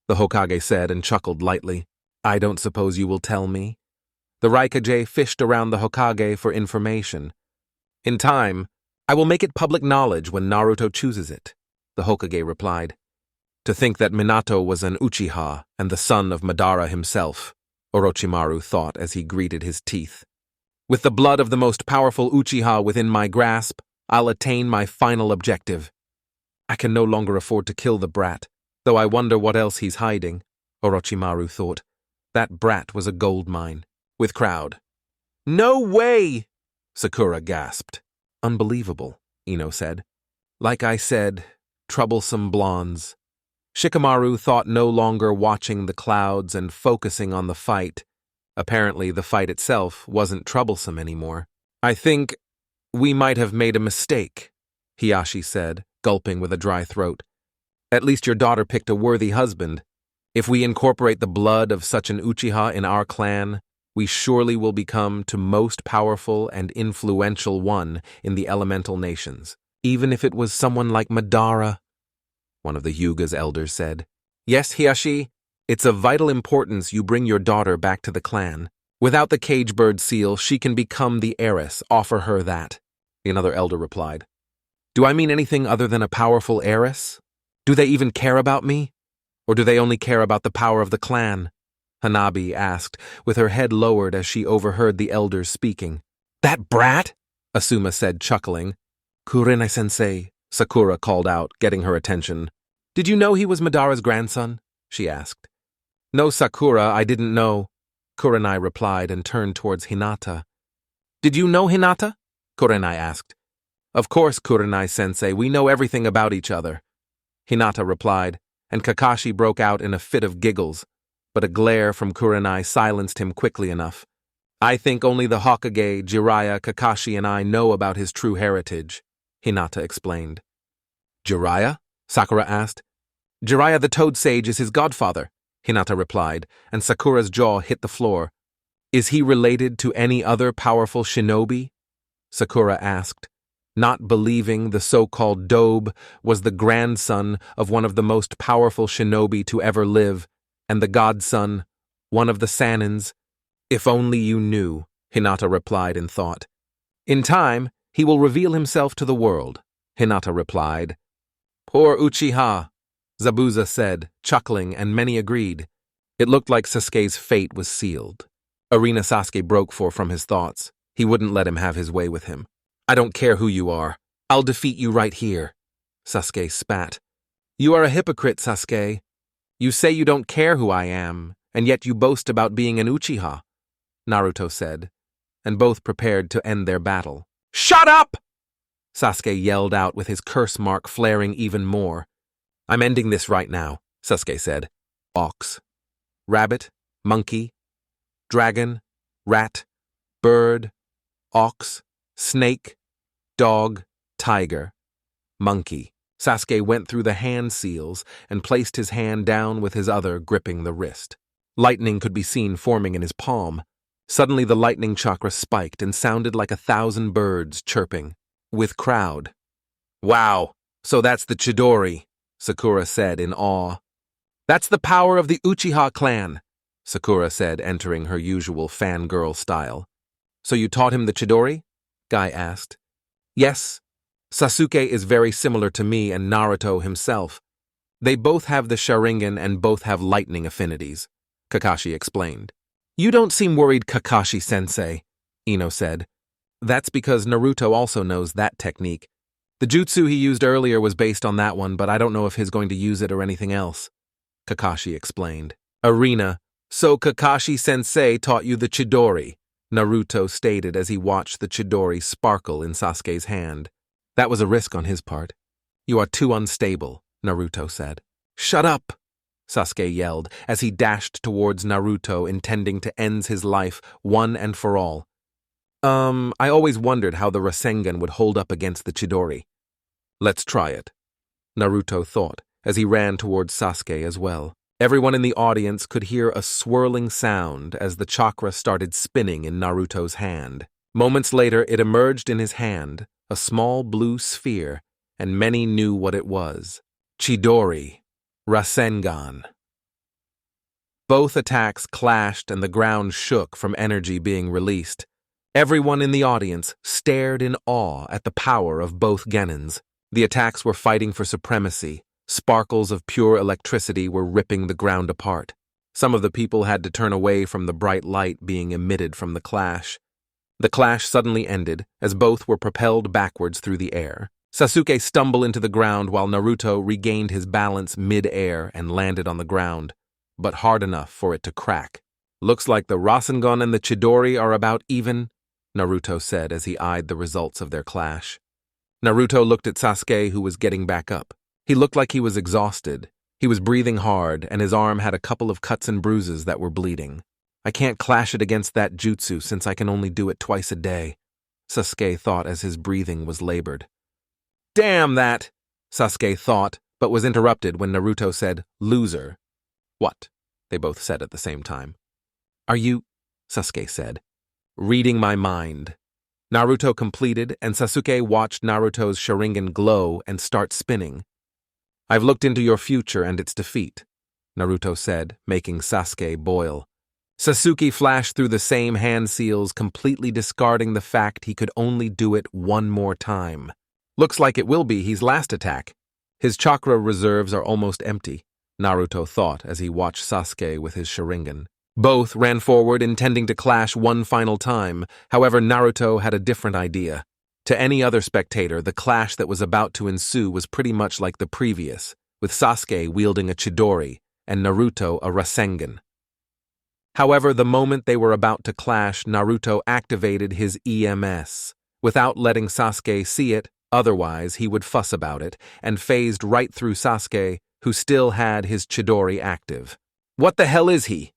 the Hokage said and chuckled lightly. I don't suppose you will tell me? The Raikage fished around the Hokage for information. In time, I will make it public knowledge when Naruto chooses it, the Hokage replied. To think that Minato was an Uchiha and the son of Madara himself, Orochimaru thought as he gritted his teeth. With the blood of the most powerful Uchiha within my grasp, I'll attain my final objective. I can no longer afford to kill the brat, though I wonder what else he's hiding, Orochimaru thought. That brat was a gold mine. With crowd. No way! Sakura gasped. Unbelievable, Ino said. Like I said, troublesome blondes. Shikamaru thought no longer watching the clouds and focusing on the fight. Apparently, the fight itself wasn't troublesome anymore. I think we might have made a mistake, Hiashi said, gulping with a dry throat. At least your daughter picked a worthy husband. If we incorporate the blood of such an Uchiha in our clan, we surely will become to most powerful and influential one in the elemental nations, even if it was someone like Madara, one of the Hyuga's elders said. Yes, Hiashi, it's of vital importance you bring your daughter back to the clan. Without the cage bird seal, she can become the heiress. Offer her that, another elder replied. Do I mean anything other than a powerful heiress? Do they even care about me? Or do they only care about the power of the clan? Hanabi asked, with her head lowered as she overheard the elders speaking. That brat? Asuma said, chuckling. Kurenai-sensei, Sakura called out, getting her attention. Did you know he was Madara's grandson? She asked. No, Sakura, I didn't know, Kurenai replied and turned towards Hinata. Did you know Hinata? Kurenai asked. Of course, Kurenai-sensei, we know everything about each other, Hinata replied, and Kakashi broke out in a fit of giggles, but a glare from Kurenai silenced him quickly enough. I think only the Hokage, Jiraiya, Kakashi, and I know about his true heritage, Hinata explained. Jiraiya? Sakura asked. Jiraiya the Toad Sage is his godfather, Hinata replied, and Sakura's jaw hit the floor. Is he related to any other powerful shinobi? Sakura asked, not believing the so-called Dobe was the grandson of one of the most powerful shinobi to ever live, and the godson, one of the Sanins. If only you knew, Hinata replied in thought. In time, he will reveal himself to the world, Hinata replied. Poor Uchiha, Zabuza said, chuckling, and many agreed. It looked like Sasuke's fate was sealed. Arena Sasuke broke from his thoughts. He wouldn't let him have his way with him. I don't care who you are. I'll defeat you right here, Sasuke spat. You are a hypocrite, Sasuke. You say you don't care who I am, and yet you boast about being an Uchiha, Naruto said, and both prepared to end their battle. Shut up! Sasuke yelled out with his curse mark flaring even more. I'm ending this right now, Sasuke said. Ox, rabbit, monkey, dragon, rat, bird, ox, snake, dog, tiger, monkey. Sasuke went through the hand seals and placed his hand down with his other gripping the wrist. Lightning could be seen forming in his palm. Suddenly the lightning chakra spiked and sounded like 1,000 birds chirping. With crowd. Wow, so that's the Chidori, Sakura said in awe. That's the power of the Uchiha clan, Sakura said, entering her usual fangirl style. So you taught him the Chidori? Guy asked. Yes. Sasuke is very similar to me and Naruto himself. They both have the Sharingan and both have lightning affinities, Kakashi explained. You don't seem worried, Kakashi-sensei, Ino said. That's because Naruto also knows that technique. The jutsu he used earlier was based on that one, but I don't know if he's going to use it or anything else, Kakashi explained. Arena, so Kakashi-sensei taught you the Chidori, Naruto stated as he watched the Chidori sparkle in Sasuke's hand. That was a risk on his part. You are too unstable, Naruto said. Shut up, Sasuke yelled as he dashed towards Naruto, intending to end his life one and for all. I always wondered how the Rasengan would hold up against the Chidori. Let's try it, Naruto thought as he ran towards Sasuke as well. Everyone in the audience could hear a swirling sound as the chakra started spinning in Naruto's hand. Moments later, it emerged in his hand, a small blue sphere, and many knew what it was. Chidori, Rasengan. Both attacks clashed and the ground shook from energy being released. Everyone in the audience stared in awe at the power of both Genins. The attacks were fighting for supremacy. Sparkles of pure electricity were ripping the ground apart. Some of the people had to turn away from the bright light being emitted from the clash. The clash suddenly ended as both were propelled backwards through the air. Sasuke stumbled into the ground while Naruto regained his balance mid-air and landed on the ground, but hard enough for it to crack. "Looks like the Rasengan and the Chidori are about even," Naruto said as he eyed the results of their clash. Naruto looked at Sasuke, who was getting back up. He looked like he was exhausted. He was breathing hard, and his arm had a couple of cuts and bruises that were bleeding. "I can't clash it against that jutsu since I can only do it twice a day," Sasuke thought as his breathing was labored. "Damn that," Sasuke thought, but was interrupted when Naruto said, "Loser." "What?" they both said at the same time. "Are you," Sasuke said, "reading my mind?" Naruto completed, and Sasuke watched Naruto's Sharingan glow and start spinning. "I've looked into your future and its defeat," Naruto said, making Sasuke boil. Sasuke flashed through the same hand seals, completely discarding the fact he could only do it one more time. "Looks like it will be his last attack. His chakra reserves are almost empty," Naruto thought as he watched Sasuke with his Sharingan. Both ran forward, intending to clash one final time. However, Naruto had a different idea. To any other spectator, the clash that was about to ensue was pretty much like the previous, with Sasuke wielding a Chidori and Naruto a Rasengan. However, the moment they were about to clash, Naruto activated his EMS. Without letting Sasuke see it, otherwise he would fuss about it, and phased right through Sasuke, who still had his Chidori active. "What the hell is he?"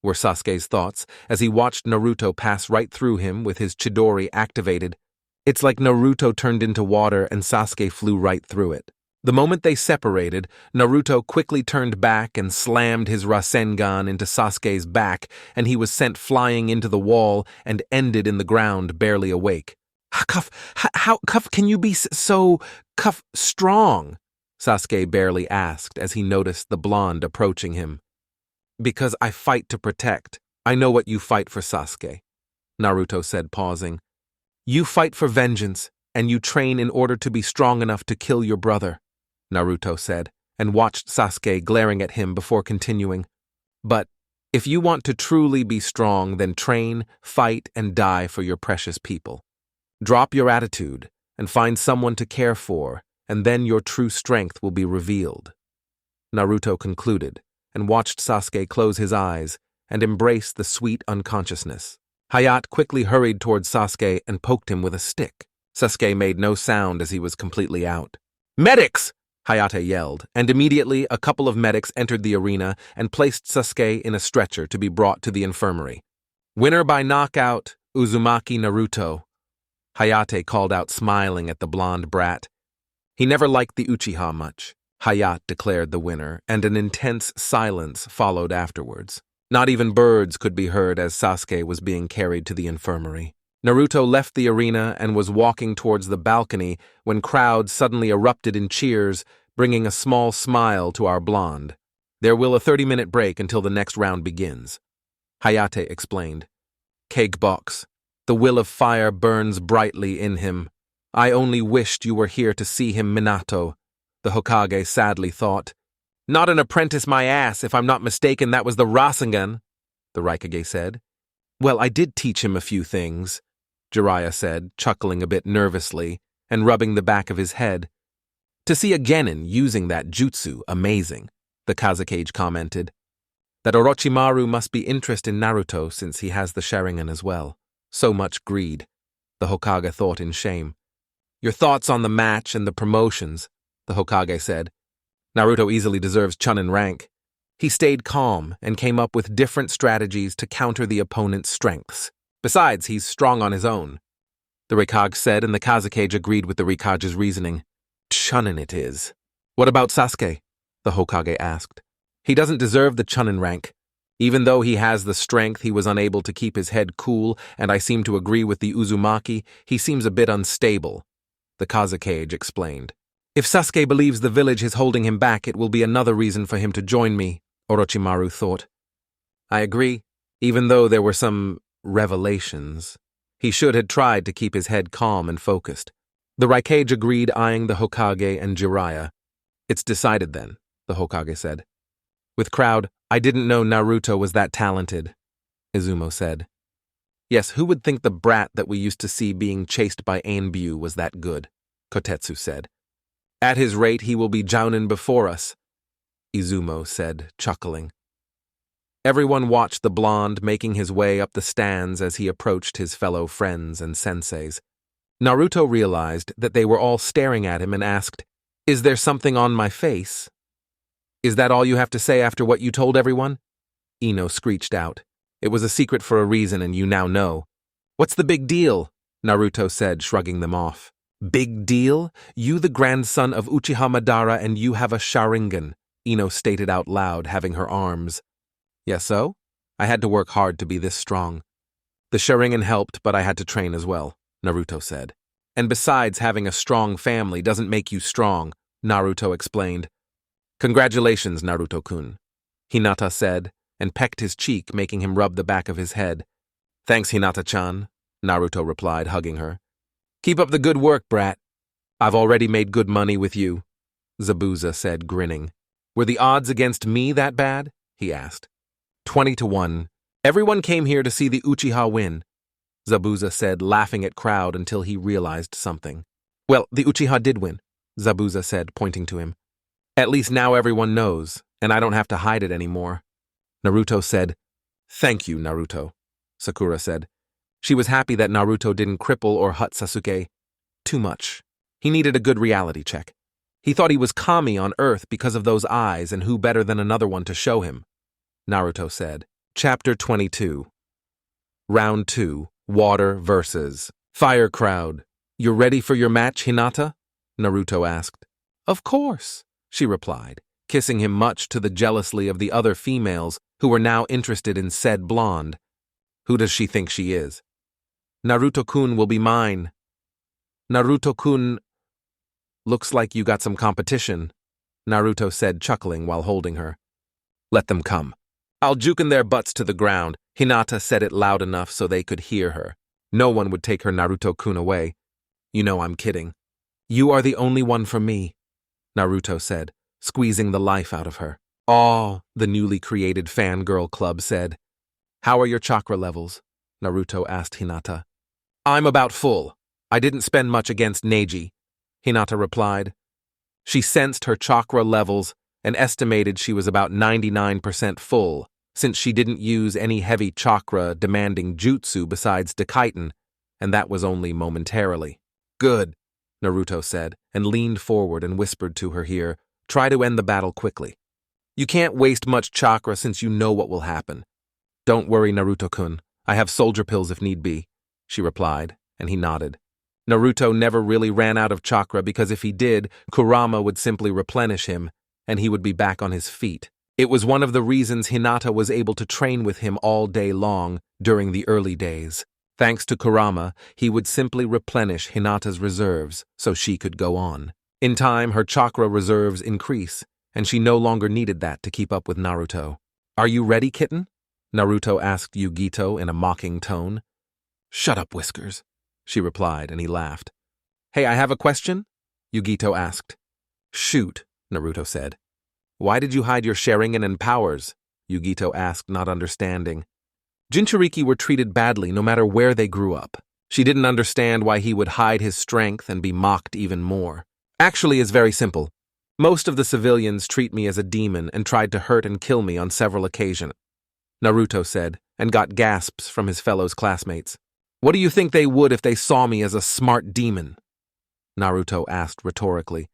were Sasuke's thoughts as he watched Naruto pass right through him with his Chidori activated. It's like Naruto turned into water and Sasuke flew right through it. The moment they separated, Naruto quickly turned back and slammed his Rasengan into Sasuke's back, and he was sent flying into the wall and ended in the ground, barely awake. How can you be so strong?" Sasuke barely asked as he noticed the blonde approaching him. "Because I fight to protect. I know what you fight for, Sasuke," Naruto said, pausing. "You fight for vengeance, and you train in order to be strong enough to kill your brother," Naruto said, and watched Sasuke glaring at him before continuing. "But if you want to truly be strong, then train, fight, and die for your precious people. Drop your attitude and find someone to care for, and then your true strength will be revealed," Naruto concluded, and watched Sasuke close his eyes and embrace the sweet unconsciousness. Hayate quickly hurried towards Sasuke and poked him with a stick. Sasuke made no sound as he was completely out. "Medics!" Hayate yelled, and immediately a couple of medics entered the arena and placed Sasuke in a stretcher to be brought to the infirmary. "Winner by knockout, Uzumaki Naruto," Hayate called out, smiling at the blonde brat. He never liked the Uchiha much. Hayate declared the winner, and an intense silence followed afterwards. Not even birds could be heard as Sasuke was being carried to the infirmary. Naruto left the arena and was walking towards the balcony when crowds suddenly erupted in cheers, bringing a small smile to our blonde. "There will a 30-minute break until the next round begins," Hayate explained. "Cake box. The will of fire burns brightly in him. I only wished you were here to see him, Minato," the Hokage sadly thought. "Not an apprentice my ass, if I'm not mistaken that was the Rasengan," the Raikage said. "Well, I did teach him a few things," Jiraiya said, chuckling a bit nervously and rubbing the back of his head. "To see a genin using that jutsu, amazing," the Kazekage commented. "That Orochimaru must be interested in Naruto since he has the Sharingan as well. So much greed," the Hokage thought in shame. "Your thoughts on the match and the promotions," the Hokage said. "Naruto easily deserves Chunin rank." He stayed calm and came up with different strategies to counter the opponent's strengths. Besides, he's strong on his own, the Raikage said, and the Kazekage agreed with the Raikage's reasoning. "Chunin it is." "What about Sasuke?" the Hokage asked. "He doesn't deserve the Chunin rank. Even though he has the strength, he was unable to keep his head cool, and I seem to agree with the Uzumaki, he seems a bit unstable," the Kazekage explained. "If Sasuke believes the village is holding him back, it will be another reason for him to join me," Orochimaru thought. I agree. Even though there were some revelations, he should have tried to keep his head calm and focused. The Raikage agreed, eyeing the Hokage and Jiraiya. It's decided then, the Hokage said. With crowd, I didn't know Naruto was that talented, Izumo said. Yes, who would think the brat that we used to see being chased by Ainbyu was that good, Kotetsu said. At his rate, he will be Jounin before us, Izumo said, chuckling. Everyone watched the blonde making his way up the stands as he approached his fellow friends and senseis. Naruto realized that they were all staring at him and asked, Is there something on my face? Is that all you have to say after what you told everyone? Ino screeched out. It was a secret for a reason and you now know. What's the big deal? Naruto said, shrugging them off. Big deal? You the grandson of Uchiha Madara and you have a Sharingan, Ino stated out loud, having her arms. Yes, so? I had to work hard to be this strong. The Sharingan helped, but I had to train as well, Naruto said. And besides, having a strong family doesn't make you strong, Naruto explained. Congratulations, Naruto-kun, Hinata said, and pecked his cheek, making him rub the back of his head. Thanks, Hinata-chan, Naruto replied, hugging her. Keep up the good work, brat. I've already made good money with you, Zabuza said, grinning. Were the odds against me that bad? He asked. 20-1. Everyone came here to see the Uchiha win, Zabuza said, laughing at crowd until he realized something. Well, the Uchiha did win, Zabuza said, pointing to him. At least now everyone knows, and I don't have to hide it anymore. Naruto said, Thank you, Naruto, Sakura said. She was happy that Naruto didn't cripple or hut Sasuke too much. He needed a good reality check. He thought he was Kami on Earth because of those eyes, and who better than another one to show him, Naruto said. Chapter 22. Round 2. Water versus Fire crowd. You ready for your match, Hinata? Naruto asked. Of course, she replied, kissing him much to the jealousy of the other females who were now interested in said blonde. Who does she think she is? Naruto-kun will be mine. Naruto-kun, looks like you got some competition, Naruto said, chuckling while holding her. Let them come. I'll jukin their butts to the ground. Hinata said it loud enough so they could hear her. No one would take her Naruto-kun away. You know I'm kidding. You are the only one for me, Naruto said, squeezing the life out of her. Aw, the newly created fangirl club said. How are your chakra levels? Naruto asked Hinata. I'm about full. I didn't spend much against Neji, Hinata replied. She sensed her chakra levels and estimated she was about 99% full, since she didn't use any heavy chakra-demanding jutsu besides Dakaiten, and that was only momentarily. Good, Naruto said, and leaned forward and whispered to her ear, try to end the battle quickly. You can't waste much chakra since you know what will happen. Don't worry, Naruto-kun. I have soldier pills if need be, she replied, and he nodded. Naruto never really ran out of chakra because if he did, Kurama would simply replenish him, and he would be back on his feet. It was one of the reasons Hinata was able to train with him all day long during the early days. Thanks to Kurama, he would simply replenish Hinata's reserves so she could go on. In time, her chakra reserves increase, and she no longer needed that to keep up with Naruto. Are you ready, kitten? Naruto asked Yugito in a mocking tone. Shut up, Whiskers, she replied, and he laughed. Hey, I have a question? Yugito asked. Shoot, Naruto said. Why did you hide your Sharingan and powers? Yugito asked, not understanding. Jinchuriki were treated badly no matter where they grew up. She didn't understand why he would hide his strength and be mocked even more. Actually, it's very simple. Most of the civilians treat me as a demon and tried to hurt and kill me on several occasions, Naruto said, and got gasps from his fellow classmates. What do you think they would if they saw me as a smart demon? Naruto asked rhetorically.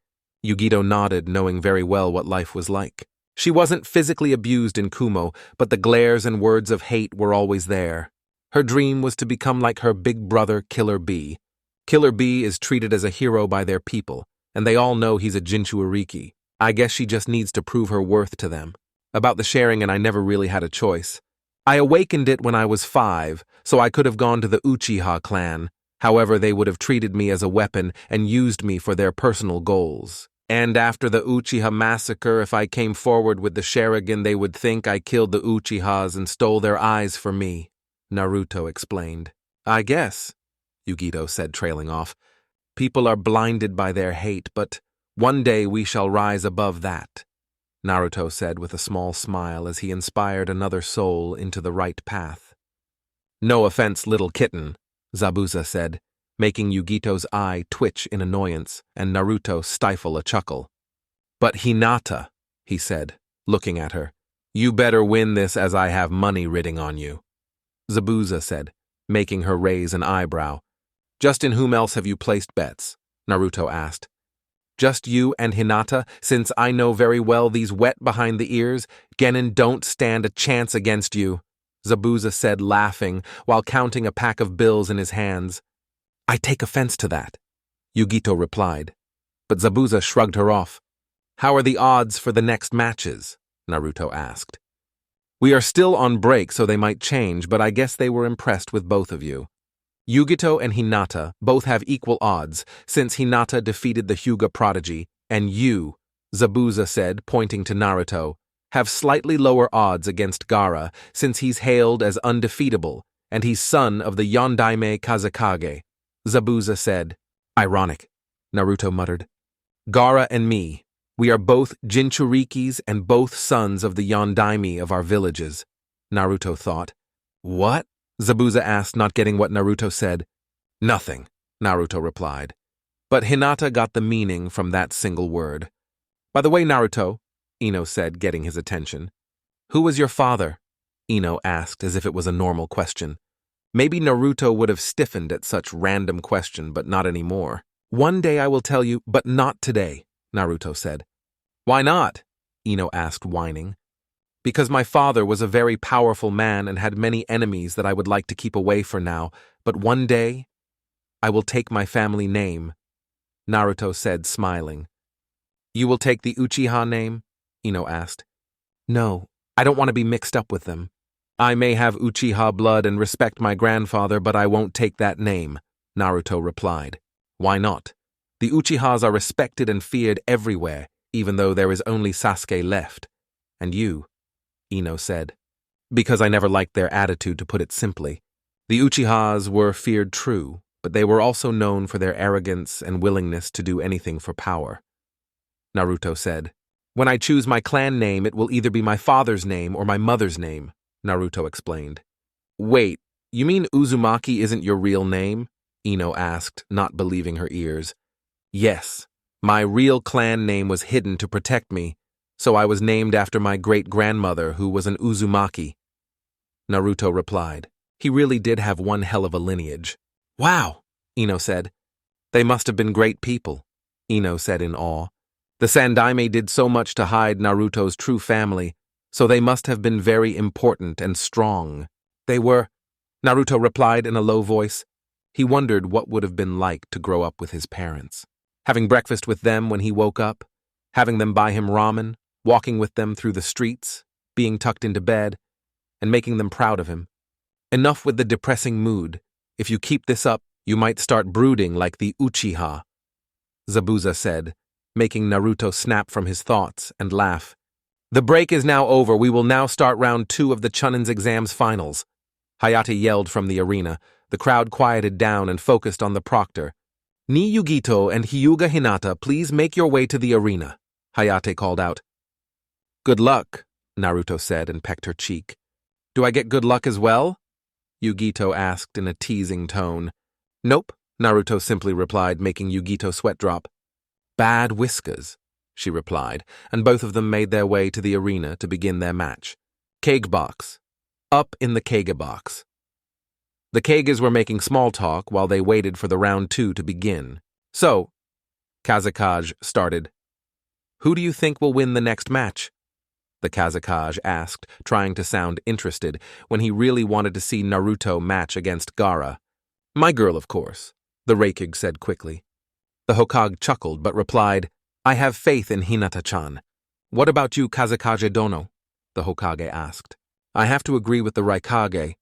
Yugito nodded, knowing very well what life was like. She wasn't physically abused in Kumo, but the glares and words of hate were always there. Her dream was to become like her big brother, Killer Bee. Killer Bee is treated as a hero by their people, and they all know he's a Jinchuriki. I guess she just needs to prove her worth to them. About the Sharingan, I never really had a choice. I awakened it when I was 5, so I could have gone to the Uchiha clan. However, they would have treated me as a weapon and used me for their personal goals. And after the Uchiha massacre, if I came forward with the Sharingan, they would think I killed the Uchihas and stole their eyes for me, Naruto explained. I guess, Yugito said, trailing off. People are blinded by their hate, but one day we shall rise above that, Naruto said with a small smile as he inspired another soul into the right path. No offense, little kitten, Zabuza said, making Yugito's eye twitch in annoyance and Naruto stifle a chuckle. But Hinata, he said, looking at her, you better win this as I have money riding on you. Zabuza said, making her raise an eyebrow. Just in whom else have you placed bets? Naruto asked. Just you and Hinata, since I know very well these wet behind the ears, Genin don't stand a chance against you, Zabuza said, laughing, while counting a pack of bills in his hands. I take offense to that, Yugito replied. But Zabuza shrugged her off. How are the odds for the next matches? Naruto asked. We are still on break, so they might change, but I guess they were impressed with both of you. Yugito and Hinata both have equal odds, since Hinata defeated the Hyuga prodigy, and you, Zabuza said, pointing to Naruto, have slightly lower odds against Gaara, since he's hailed as undefeatable, and he's son of the Yondaime Kazekage, Zabuza said. Ironic, Naruto muttered. Gaara and me, we are both Jinchurikis and both sons of the Yondaime of our villages, Naruto thought. What? Zabuza asked, not getting what Naruto said. Nothing, Naruto replied. But Hinata got the meaning from that single word. By the way, Naruto, Ino said, getting his attention. Who was your father? Ino asked, as if it was a normal question. Maybe Naruto would have stiffened at such random question, but not anymore. One day I will tell you, but not today, Naruto said. Why not? Ino asked, whining. Because my father was a very powerful man and had many enemies that I would like to keep away for now, but one day I will take my family name, Naruto said, smiling. You will take the Uchiha name? Ino asked. No, I don't want to be mixed up with them. I may have Uchiha blood and respect my grandfather, but I won't take that name, Naruto replied. Why not? The Uchihas are respected and feared everywhere, even though there is only Sasuke left. And you, Ino said. Because I never liked their attitude, to put it simply. The Uchihas were feared, true, but they were also known for their arrogance and willingness to do anything for power. Naruto said. When I choose my clan name, it will either be my father's name or my mother's name, Naruto explained. Wait, you mean Uzumaki isn't your real name? Ino asked, not believing her ears. Yes, my real clan name was hidden to protect me, so I was named after my great-grandmother, who was an Uzumaki. Naruto replied. He really did have one hell of a lineage. Wow, Ino said. They must have been great people, Ino said in awe. The Sandaime did so much to hide Naruto's true family, so they must have been very important and strong. They were, Naruto replied in a low voice. He wondered what would have been like to grow up with his parents. Having breakfast with them when he woke up, having them buy him ramen, walking with them through the streets, being tucked into bed, and making them proud of him. Enough with the depressing mood. If you keep this up, you might start brooding like the Uchiha, Zabuza said, making Naruto snap from his thoughts and laugh. The break is now over. We will now start round 2 of the Chunin's exams finals. Hayate yelled from the arena. The crowd quieted down and focused on the proctor. Ni Yugito and Hyuga Hinata, please make your way to the arena, Hayate called out. Good luck, Naruto said and pecked her cheek. Do I get good luck as well? Yugito asked in a teasing tone. Nope, Naruto simply replied, making Yugito sweat drop. Bad whiskers, she replied, and both of them made their way to the arena to begin their match. Kage box. Up in the Kage box. The Kages were making small talk while they waited for the round 2 to begin. So, Kazekage started. Who do you think will win the next match? The Kazekage asked, trying to sound interested, when he really wanted to see Naruto match against Gaara. My girl, of course, the Raikage said quickly. The Hokage chuckled but replied, I have faith in Hinata-chan. What about you, Kazekage Dono? The Hokage asked. I have to agree with the Raikage.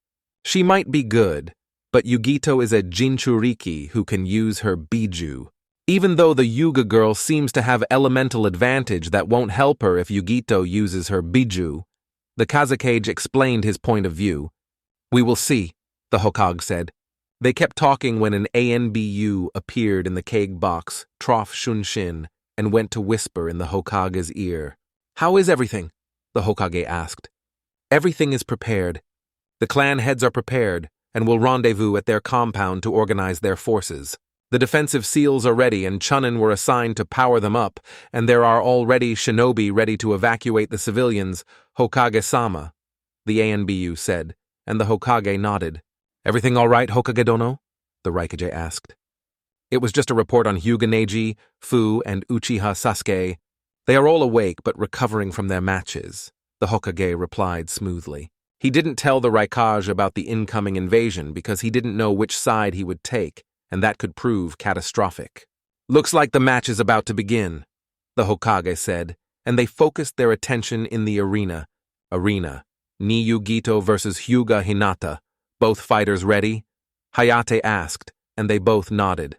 She might be good, but Yugito is a Jinchuriki who can use her Biju. Even though the Yuga girl seems to have elemental advantage that won't help her if Yugito uses her Biju, the Kazekage explained his point of view. We will see, the Hokage said. They kept talking when an ANBU appeared in the keg box, Trough Shunshin, and went to whisper in the Hokage's ear. How is everything? The Hokage asked. Everything is prepared. The clan heads are prepared and will rendezvous at their compound to organize their forces. The defensive seals are ready and Chunin were assigned to power them up, and there are already shinobi ready to evacuate the civilians, Hokage-sama, the ANBU said, and the Hokage nodded. Everything all right, Hokage-dono? The Raikage asked. It was just a report on Hyuga Neji, Fu, and Uchiha Sasuke. They are all awake but recovering from their matches, the Hokage replied smoothly. He didn't tell the Raikage about the incoming invasion because he didn't know which side he would take, and that could prove catastrophic. Looks like the match is about to begin, the Hokage said, and they focused their attention in the arena. Niyugito versus Hyuga Hinata. Both fighters ready? Hayate asked, and they both nodded.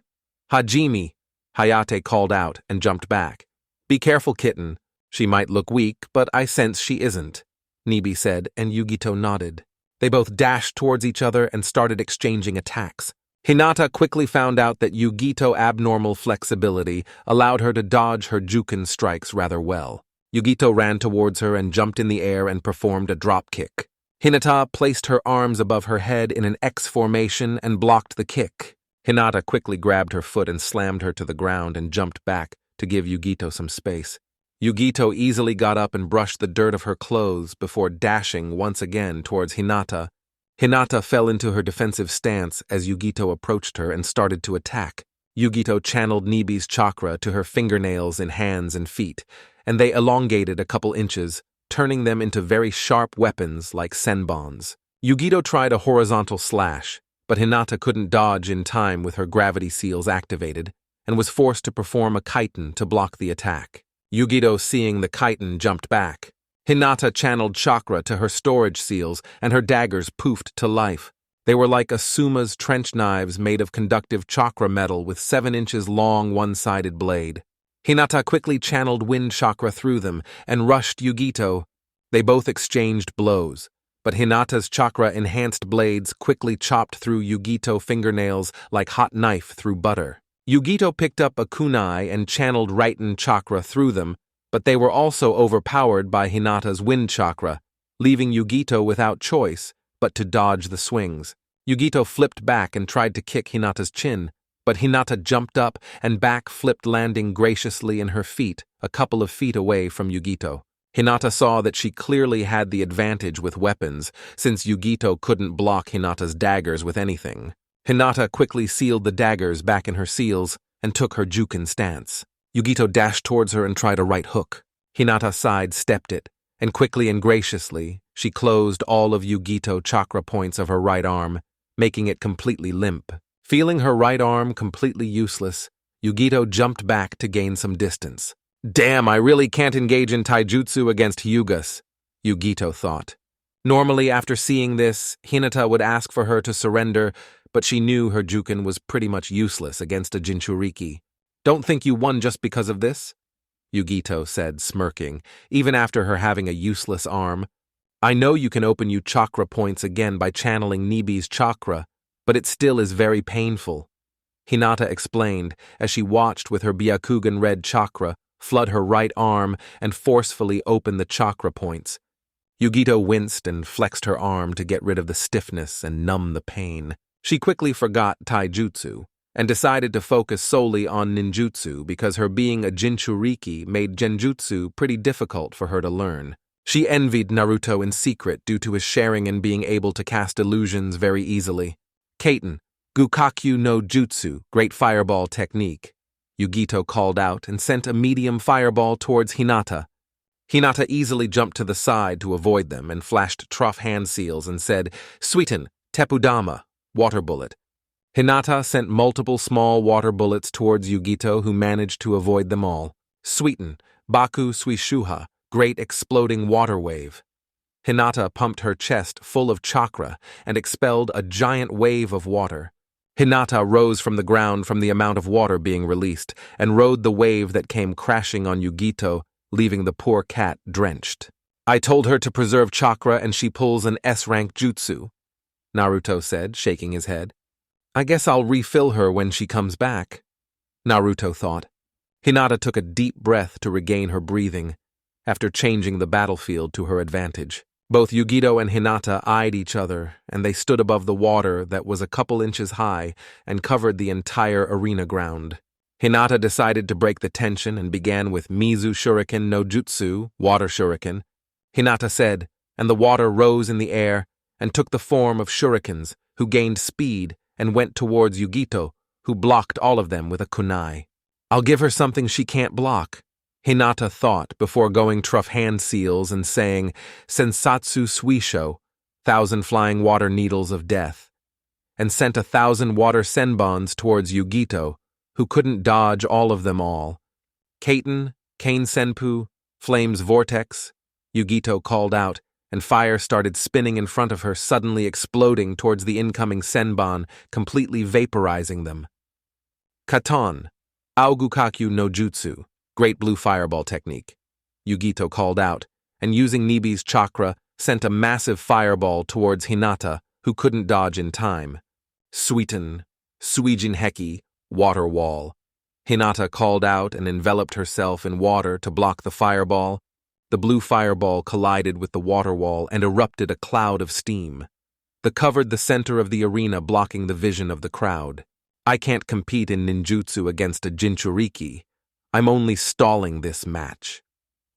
Hajime, Hayate called out and jumped back. Be careful, kitten. She might look weak, but I sense she isn't, Nibi said, and Yugito nodded. They both dashed towards each other and started exchanging attacks. Hinata quickly found out that Yugito's abnormal flexibility allowed her to dodge her Juken strikes rather well. Yugito ran towards her and jumped in the air and performed a drop kick. Hinata placed her arms above her head in an X formation and blocked the kick. Hinata quickly grabbed her foot and slammed her to the ground and jumped back to give Yugito some space. Yugito easily got up and brushed the dirt of her clothes before dashing once again towards Hinata. Hinata fell into her defensive stance as Yugito approached her and started to attack. Yugito channeled Nibi's chakra to her fingernails in hands and feet, and they elongated a couple inches, turning them into very sharp weapons like senbons. Yugito tried a horizontal slash, but Hinata couldn't dodge in time with her gravity seals activated, and was forced to perform a chitin to block the attack. Yugito, seeing the chitin, jumped back. Hinata channeled chakra to her storage seals, and her daggers poofed to life. They were like Asuma's trench knives made of conductive chakra metal with 7 inches long one-sided blade. Hinata quickly channeled wind chakra through them and rushed Yugito. They both exchanged blows, but Hinata's chakra-enhanced blades quickly chopped through Yugito fingernails like hot knife through butter. Yugito picked up a kunai and channeled Raiten chakra through them, but they were also overpowered by Hinata's wind chakra, leaving Yugito without choice but to dodge the swings. Yugito flipped back and tried to kick Hinata's chin, but Hinata jumped up and back flipped, landing graciously in her feet, a couple of feet away from Yugito. Hinata saw that she clearly had the advantage with weapons, since Yugito couldn't block Hinata's daggers with anything. Hinata quickly sealed the daggers back in her seals and took her Juken stance. Yugito dashed towards her and tried a right hook. Hinata sidestepped it, and quickly and graciously, she closed all of Yugito chakra points of her right arm, making it completely limp. Feeling her right arm completely useless, Yugito jumped back to gain some distance. Damn, I really can't engage in taijutsu against Hyugas, Yugito thought. Normally, after seeing this, Hinata would ask for her to surrender, but she knew her Juken was pretty much useless against a Jinchuriki. Don't think you won just because of this? Yugito said, smirking, even after her having a useless arm. I know you can open your chakra points again by channeling Nibi's chakra, but it still is very painful. Hinata explained as she watched with her Byakugan red chakra flood her right arm and forcefully open the chakra points. Yugito winced and flexed her arm to get rid of the stiffness and numb the pain. She quickly forgot taijutsu and decided to focus solely on ninjutsu because her being a Jinchuriki made genjutsu pretty difficult for her to learn. She envied Naruto in secret due to his sharing and being able to cast illusions very easily. Kaiten, Gukakyu no Jutsu, Great Fireball Technique, Yugito called out and sent a medium fireball towards Hinata. Hinata easily jumped to the side to avoid them and flashed trough hand seals and said, Suiten, Tepudama, water bullet. Hinata sent multiple small water bullets towards Yugito, who managed to avoid them all. Suiten, Baku Suishuha, Great Exploding Water Wave. Hinata pumped her chest full of chakra and expelled a giant wave of water. Hinata rose from the ground from the amount of water being released and rode the wave that came crashing on Yugito, leaving the poor cat drenched. I told her to preserve chakra and she pulls an S-rank jutsu, Naruto said, shaking his head. I guess I'll refill her when she comes back, Naruto thought. Hinata took a deep breath to regain her breathing, after changing the battlefield to her advantage. Both Yugito and Hinata eyed each other, and they stood above the water that was a couple inches high and covered the entire arena ground. Hinata decided to break the tension and began with Mizu Shuriken no Jutsu, Water Shuriken. Hinata said, and the water rose in the air and took the form of shurikens, who gained speed and went towards Yugito, who blocked all of them with a kunai. I'll give her something she can't block, Hinata thought before going truff hand seals and saying Sensatsu Suisho, 1,000 flying water needles of death, and sent 1,000 water senbons towards Yugito, who couldn't dodge all of them all. Kaiten, Kane Senpu, Flame's Vortex, Yugito called out, and fire started spinning in front of her, suddenly exploding towards the incoming senbon, completely vaporizing them. Katon, Aogukakyu no Jutsu, Great Blue Fireball Technique, Yugito called out, and using Nibi's chakra, sent a massive fireball towards Hinata, who couldn't dodge in time. Suiten, Suijin Heki, Water Wall. Hinata called out and enveloped herself in water to block the fireball. The blue fireball collided with the water wall and erupted a cloud of steam. That covered the center of the arena, blocking the vision of the crowd. I can't compete in ninjutsu against a Jinchuriki. I'm only stalling this match,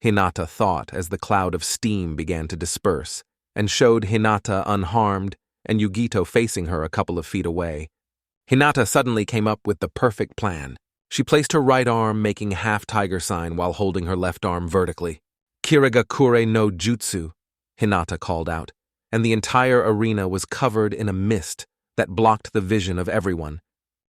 Hinata thought as the cloud of steam began to disperse, and showed Hinata unharmed and Yugito facing her a couple of feet away. Hinata suddenly came up with the perfect plan. She placed her right arm making a half-tiger sign while holding her left arm vertically. Kirigakure no Jutsu, Hinata called out, and the entire arena was covered in a mist that blocked the vision of everyone.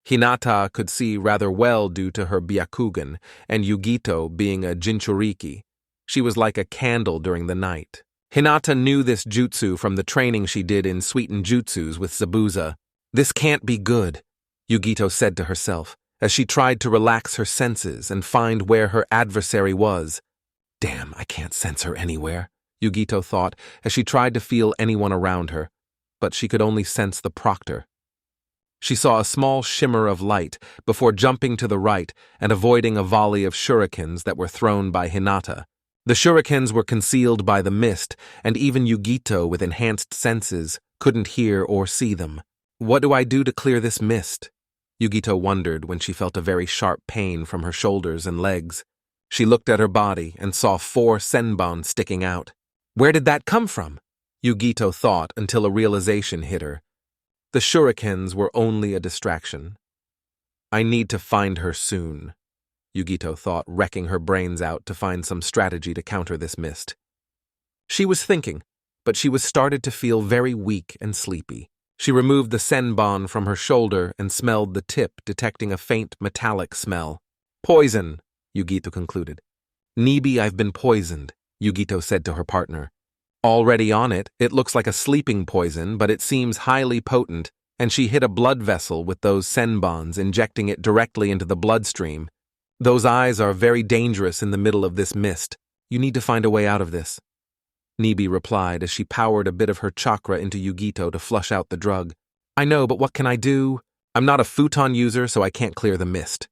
Hinata could see rather well due to her Byakugan, and Yugito being a Jinchuriki. She was like a candle during the night. Hinata knew this jutsu from the training she did in sweetened jutsus with Zabuza. This can't be good, Yugito said to herself, as she tried to relax her senses and find where her adversary was. Damn, I can't sense her anywhere, Yugito thought as she tried to feel anyone around her, but she could only sense the proctor. She saw a small shimmer of light before jumping to the right and avoiding a volley of shurikens that were thrown by Hinata. The shurikens were concealed by the mist, and even Yugito with enhanced senses couldn't hear or see them. What do I do to clear this mist? Yugito wondered when she felt a very sharp pain from her shoulders and legs. She looked at her body and saw 4 senbon sticking out. Where did that come from? Yugito thought until a realization hit her. The shurikens were only a distraction. I need to find her soon, Yugito thought, wrecking her brains out to find some strategy to counter this mist. She was thinking, but she was started to feel very weak and sleepy. She removed the senbon from her shoulder and smelled the tip, detecting a faint metallic smell. Poison, Yugito concluded. Nibi, I've been poisoned, Yugito said to her partner. Already on it, it looks like a sleeping poison, but it seems highly potent, and she hit a blood vessel with those senbons, injecting it directly into the bloodstream. Those eyes are very dangerous in the middle of this mist. You need to find a way out of this, Nibi replied as she powered a bit of her chakra into Yugito to flush out the drug. I know, but what can I do? I'm not a futon user, so I can't clear the mist,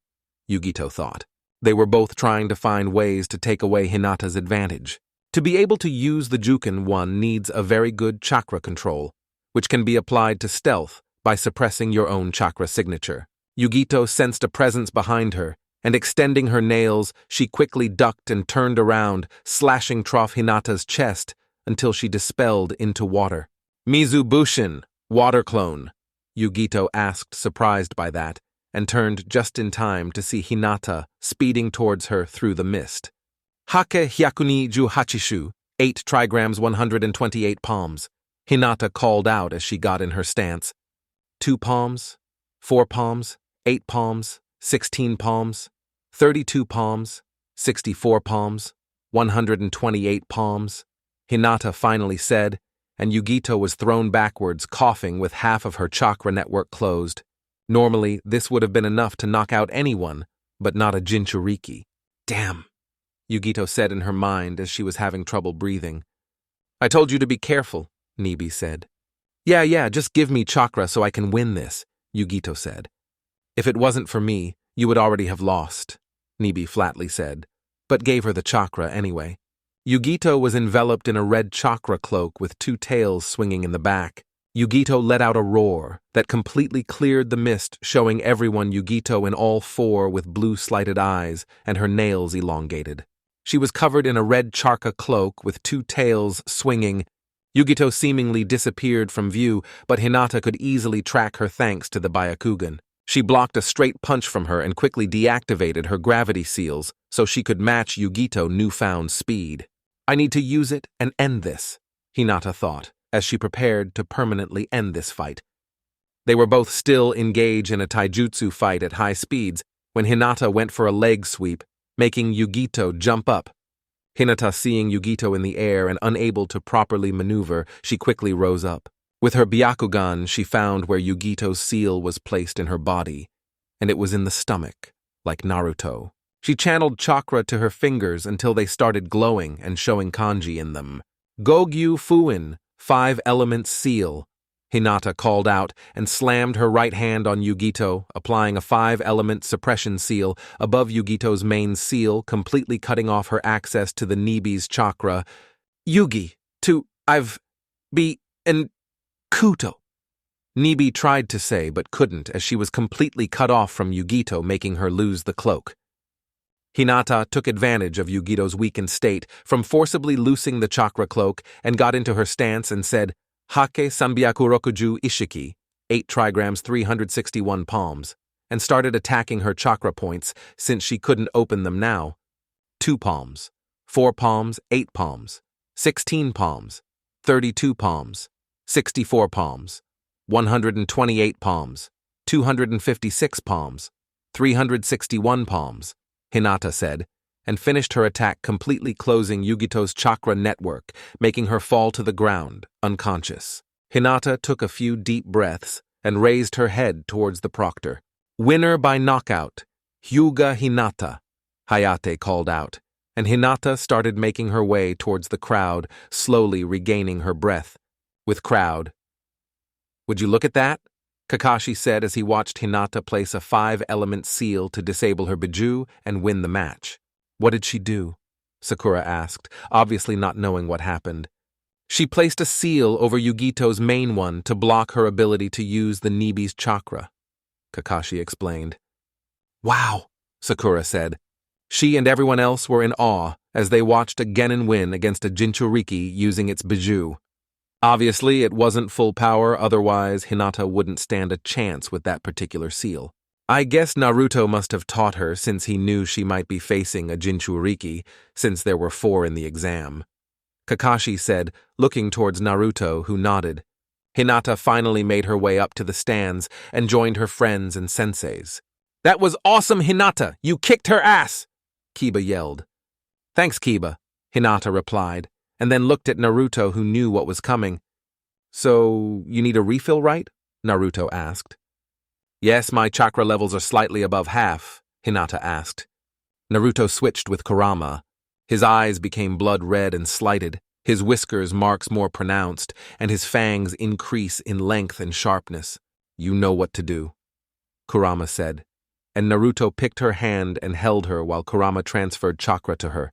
Yugito thought. They were both trying to find ways to take away Hinata's advantage. To be able to use the Juken, one needs a very good chakra control, which can be applied to stealth by suppressing your own chakra signature. Yugito sensed a presence behind her, and extending her nails, she quickly ducked and turned around, slashing Trough Hinata's chest until she dispelled into water. Mizu Bushin, water clone, Yugito asked, surprised by that, and turned just in time to see Hinata speeding towards her through the mist. Hake hyakuni ju hachishu, 8 trigrams 128 palms, Hinata called out as she got in her stance. 2 palms, 4 palms, 8 palms, 16 palms, 32 palms, 64 palms, 128 palms, Hinata finally said, and Yugito was thrown backwards, coughing with half of her chakra network closed. Normally, this would have been enough to knock out anyone, but not a Jinchuriki. Damn, Yugito said in her mind as she was having trouble breathing. I told you to be careful, Nibi said. Yeah, just give me chakra so I can win this, Yugito said. If it wasn't for me, you would already have lost, Nibi flatly said, but gave her the chakra anyway. Yugito was enveloped in a red chakra cloak with two tails swinging in the back. Yugito let out a roar that completely cleared the mist, showing everyone Yugito in all four with blue slighted eyes and her nails elongated. She was covered in a red chakra cloak with two tails swinging. Yugito seemingly disappeared from view, but Hinata could easily track her thanks to the Byakugan. She blocked a straight punch from her and quickly deactivated her gravity seals so she could match Yugito's newfound speed. I need to use it and end this, Hinata thought, as she prepared to permanently end this fight. They were both still engaged in a taijutsu fight at high speeds when Hinata went for a leg sweep, making Yugito jump up. Hinata, seeing Yugito in the air and unable to properly maneuver, she quickly rose up. With her Byakugan, she found where Yugito's seal was placed in her body, and it was in the stomach, like Naruto. She channeled chakra to her fingers until they started glowing and showing kanji in them. Gogyu Fuin, 5-element seal, Hinata called out and slammed her right hand on Yugito, applying a 5-element suppression seal above Yugito's main seal, completely cutting off her access to the Nibi's chakra. Yugi, and Kuto. Nibi tried to say but couldn't as she was completely cut off from Yugito, making her lose the cloak. Hinata took advantage of Yugito's weakened state from forcibly loosing the chakra cloak and got into her stance and said, Hake Sanbyaku Rokuju Ishiki, 8 trigrams 361 palms, and started attacking her chakra points since she couldn't open them now. 2 palms, 4 palms, 8 palms, 16 palms, 32 palms, 64 palms, 128 palms, 256 palms, 361 palms, Hinata said, and finished her attack, completely closing Yugito's chakra network, making her fall to the ground, unconscious. Hinata took a few deep breaths and raised her head towards the proctor. Winner by knockout, Hyuga Hinata, Hayate called out, and Hinata started making her way towards the crowd, slowly regaining her breath. With crowd. Would you look at that? Kakashi said as he watched Hinata place a 5-element seal to disable her Biju and win the match. What did she do? Sakura asked, obviously not knowing what happened. She placed a seal over Yugito's main one to block her ability to use the Nibi's chakra, Kakashi explained. Wow, Sakura said. She and everyone else were in awe as they watched a Genin win against a Jinchuriki using its Biju. Obviously, it wasn't full power, otherwise Hinata wouldn't stand a chance with that particular seal. I guess Naruto must have taught her since he knew she might be facing a Jinchuriki, since there were 4 in the exam. Kakashi said, looking towards Naruto, who nodded. Hinata finally made her way up to the stands and joined her friends and senseis. That was awesome, Hinata! You kicked her ass! Kiba yelled. Thanks, Kiba, Hinata replied, and then looked at Naruto, who knew what was coming. So, you need a refill, right? Naruto asked. Yes, my chakra levels are slightly above half, Hinata asked. Naruto switched with Kurama. His eyes became blood red and slighted, his whiskers marks more pronounced, and his fangs increase in length and sharpness. You know what to do, Kurama said, and Naruto picked her hand and held her while Kurama transferred chakra to her.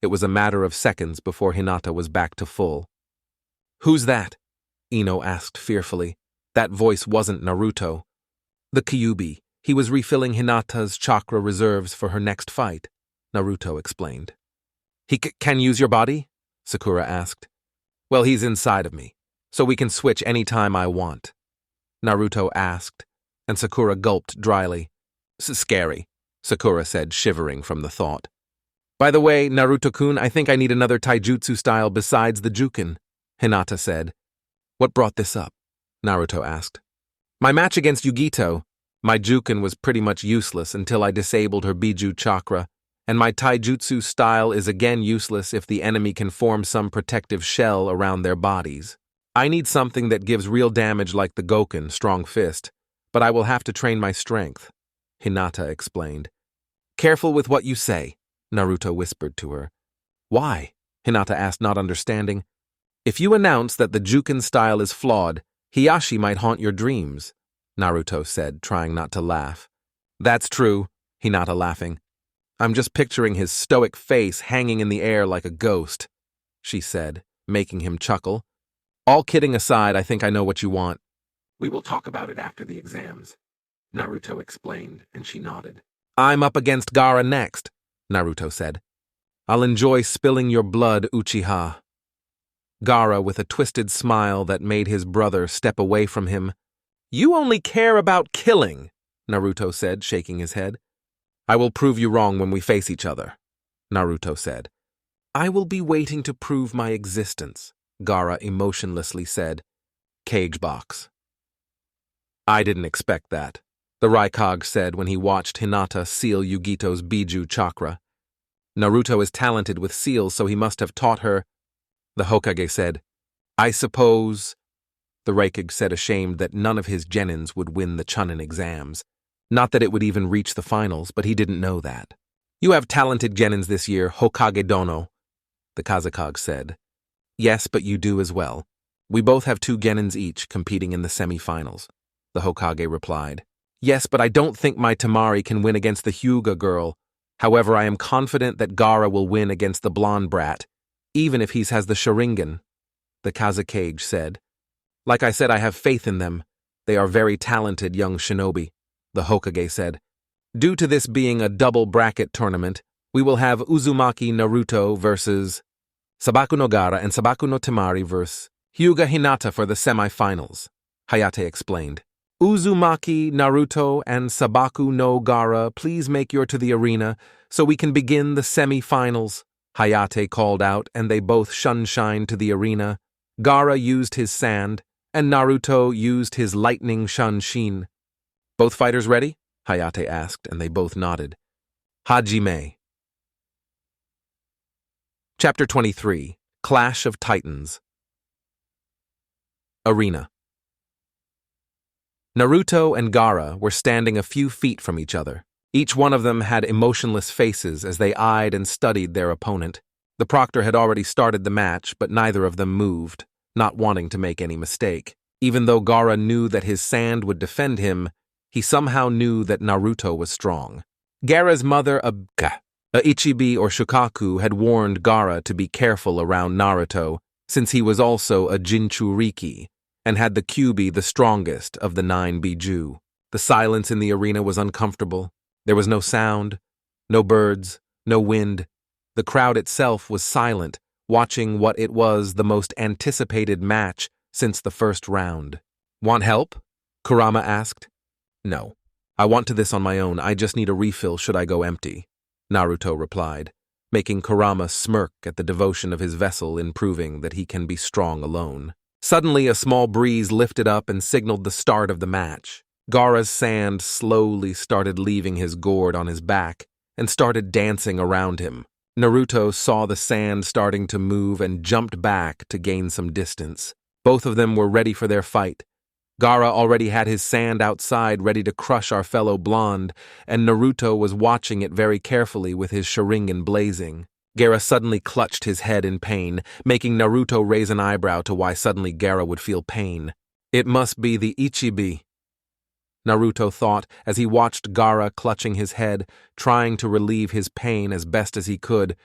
It was a matter of seconds before Hinata was back to full. Who's that? Ino asked fearfully. That voice wasn't Naruto. The Kyuubi. He was refilling Hinata's chakra reserves for her next fight, Naruto explained. He can use your body? Sakura asked. Well, he's inside of me, so we can switch any time I want, Naruto asked, and Sakura gulped dryly. Scary, Sakura said, shivering from the thought. By the way, Naruto-kun, I think I need another taijutsu style besides the Juken, Hinata said. What brought this up? Naruto asked. My match against Yugito. My Juken was pretty much useless until I disabled her Biju chakra, and my taijutsu style is again useless if the enemy can form some protective shell around their bodies. I need something that gives real damage like the Goken, strong fist, but I will have to train my strength, Hinata explained. Careful with what you say, Naruto whispered to her. Why? Hinata asked, not understanding. If you announce that the Juken style is flawed, Hiyashi might haunt your dreams, Naruto said, trying not to laugh. That's true, Hinata laughing. I'm just picturing his stoic face hanging in the air like a ghost, she said, making him chuckle. All kidding aside, I think I know what you want. We will talk about it after the exams, Naruto explained, and she nodded. I'm up against Gaara next, Naruto said. I'll enjoy spilling your blood, Uchiha. Gaara, with a twisted smile that made his brother step away from him. You only care about killing, Naruto said, shaking his head. I will prove you wrong when we face each other, Naruto said. I will be waiting to prove my existence, Gaara emotionlessly said. Cage box. I didn't expect that, the Raikage said when he watched Hinata seal Yugito's Biju chakra. Naruto is talented with seals, so he must have taught her. The Hokage said, I suppose. The Raikage said, ashamed that none of his genins would win the Chunin exams. Not that it would even reach the finals, but he didn't know that. You have talented genins this year, Hokage Dono, the Kazekage said. Yes, but you do as well. We both have 2 genins each competing in the semi-finals, the Hokage replied. Yes, but I don't think my Temari can win against the Hyuga girl. However, I am confident that Gaara will win against the blonde brat, even if he has the Sharingan, the Kazekage said. Like I said, I have faith in them. They are very talented young shinobi, the Hokage said. Due to this being a double bracket tournament, we will have Uzumaki Naruto versus Sabaku no Gaara and Sabaku no Temari versus Hyuga Hinata for the semi-finals, Hayate explained. Uzumaki, Naruto, and Sabaku no Gaara, please make your to the arena so we can begin the semi-finals, Hayate called out, and they both shunshined to the arena. Gaara used his sand, and Naruto used his lightning shunshin. Both fighters ready? Hayate asked, and they both nodded. Hajime. Chapter 23, Clash of Titans. Arena. Naruto and Gaara were standing a few feet from each other. Each one of them had emotionless faces as they eyed and studied their opponent. The proctor had already started the match, but neither of them moved, not wanting to make any mistake. Even though Gaara knew that his sand would defend him, he somehow knew that Naruto was strong. Gaara's mother, Ichibi or Shukaku, had warned Gaara to be careful around Naruto, since he was also a Jinchuriki, and had the Kyuubi the strongest of the 9 Biju. The silence in the arena was uncomfortable. There was no sound, no birds, no wind. The crowd itself was silent, watching what it was the most anticipated match since the first round. Want help? Kurama asked. No. I want to this on my own. I just need a refill should I go empty, Naruto replied, making Kurama smirk at the devotion of his vessel in proving that he can be strong alone. Suddenly, a small breeze lifted up and signaled the start of the match. Gaara's sand slowly started leaving his gourd on his back and started dancing around him. Naruto saw the sand starting to move and jumped back to gain some distance. Both of them were ready for their fight. Gaara already had his sand outside ready to crush our fellow blonde, and Naruto was watching it very carefully with his Sharingan blazing. Gaara suddenly clutched his head in pain, making Naruto raise an eyebrow to why suddenly Gaara would feel pain. It must be the Ichibi, Naruto thought as he watched Gaara clutching his head, trying to relieve his pain as best as he could.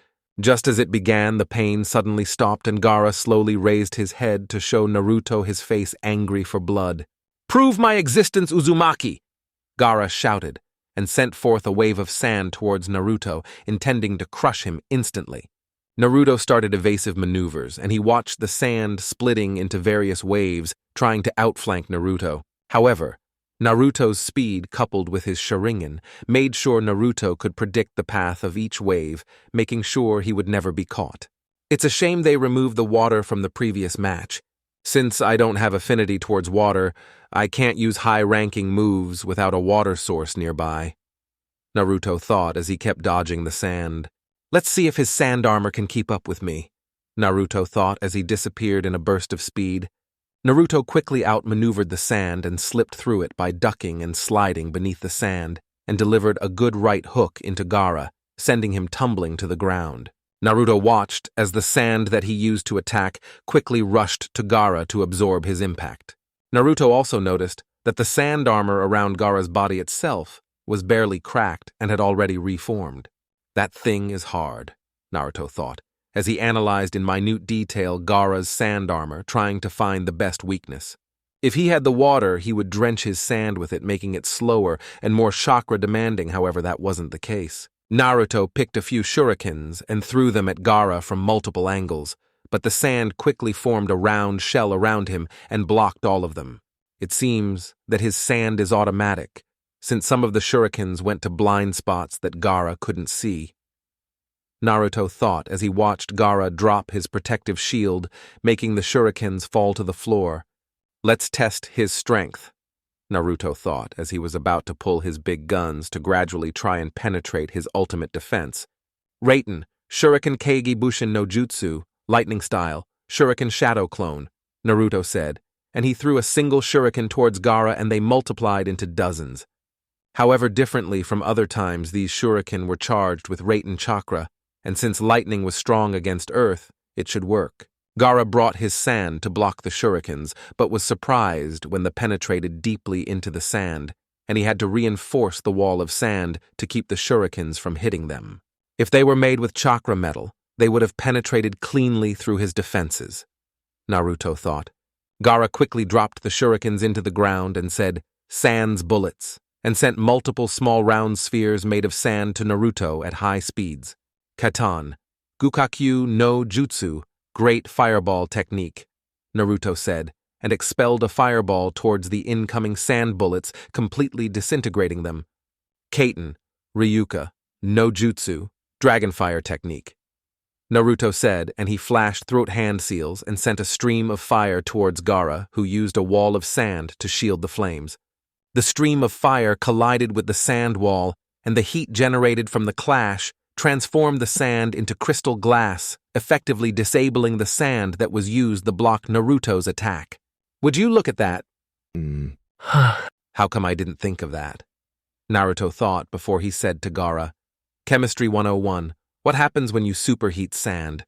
Just as it began, the pain suddenly stopped and Gaara slowly raised his head to show Naruto his face angry for blood. "Prove my existence, Uzumaki!" Gaara shouted, and sent forth a wave of sand towards Naruto, intending to crush him instantly. Naruto started evasive maneuvers, and he watched the sand splitting into various waves, trying to outflank Naruto. However, Naruto's speed, coupled with his Sharingan, made sure Naruto could predict the path of each wave, making sure he would never be caught. It's a shame they removed the water from the previous match. Since I don't have affinity towards water, I can't use high-ranking moves without a water source nearby, Naruto thought as he kept dodging the sand. Let's see if his sand armor can keep up with me, Naruto thought as he disappeared in a burst of speed. Naruto quickly outmaneuvered the sand and slipped through it by ducking and sliding beneath the sand, and delivered a good right hook into Gaara, sending him tumbling to the ground. Naruto watched as the sand that he used to attack quickly rushed to Gaara to absorb his impact. Naruto also noticed that the sand armor around Gaara's body itself was barely cracked and had already reformed. That thing is hard, Naruto thought, as he analyzed in minute detail Gaara's sand armor, trying to find the best weakness. If he had the water, he would drench his sand with it, making it slower and more chakra demanding. However, that wasn't the case. Naruto picked a few shurikens and threw them at Gaara from multiple angles, but the sand quickly formed a round shell around him and blocked all of them. It seems that his sand is automatic, since some of the shurikens went to blind spots that Gaara couldn't see. Naruto thought as he watched Gaara drop his protective shield, making the shurikens fall to the floor. Let's test his strength, Naruto thought as he was about to pull his big guns to gradually try and penetrate his ultimate defense. Raiten, Shuriken Keigi Bushin no Jutsu, lightning style, Shuriken Shadow Clone, Naruto said, and he threw a single shuriken towards Gaara and they multiplied into dozens. However, differently from other times, these shuriken were charged with Raiten chakra, and since lightning was strong against earth, it should work. Gaara brought his sand to block the shurikens, but was surprised when they penetrated deeply into the sand, and he had to reinforce the wall of sand to keep the shurikens from hitting them. If they were made with chakra metal, they would have penetrated cleanly through his defenses, Naruto thought. Gaara quickly dropped the shurikens into the ground and said, "Sand's bullets," and sent multiple small round spheres made of sand to Naruto at high speeds. Katan, Gukakyu no Jutsu, great fireball technique, Naruto said, and expelled a fireball towards the incoming sand bullets, completely disintegrating them. Kaiten, Ryuka, no Jutsu, dragonfire technique, Naruto said, and he flashed throat hand seals and sent a stream of fire towards Gaara, who used a wall of sand to shield the flames. The stream of fire collided with the sand wall, and the heat generated from the clash transformed the sand into crystal glass, effectively disabling the sand that was used to block Naruto's attack. Would you look at that? How come I didn't think of that? Naruto thought before he said to Gaara, Chemistry 101, what happens when you superheat sand?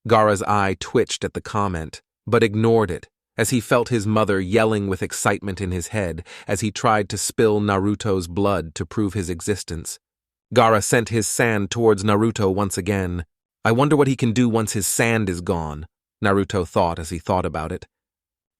Gaara's eye twitched at the comment, but ignored it, as he felt his mother yelling with excitement in his head as he tried to spill Naruto's blood to prove his existence. Gaara sent his sand towards Naruto once again. I wonder what he can do once his sand is gone, Naruto thought as he thought about it.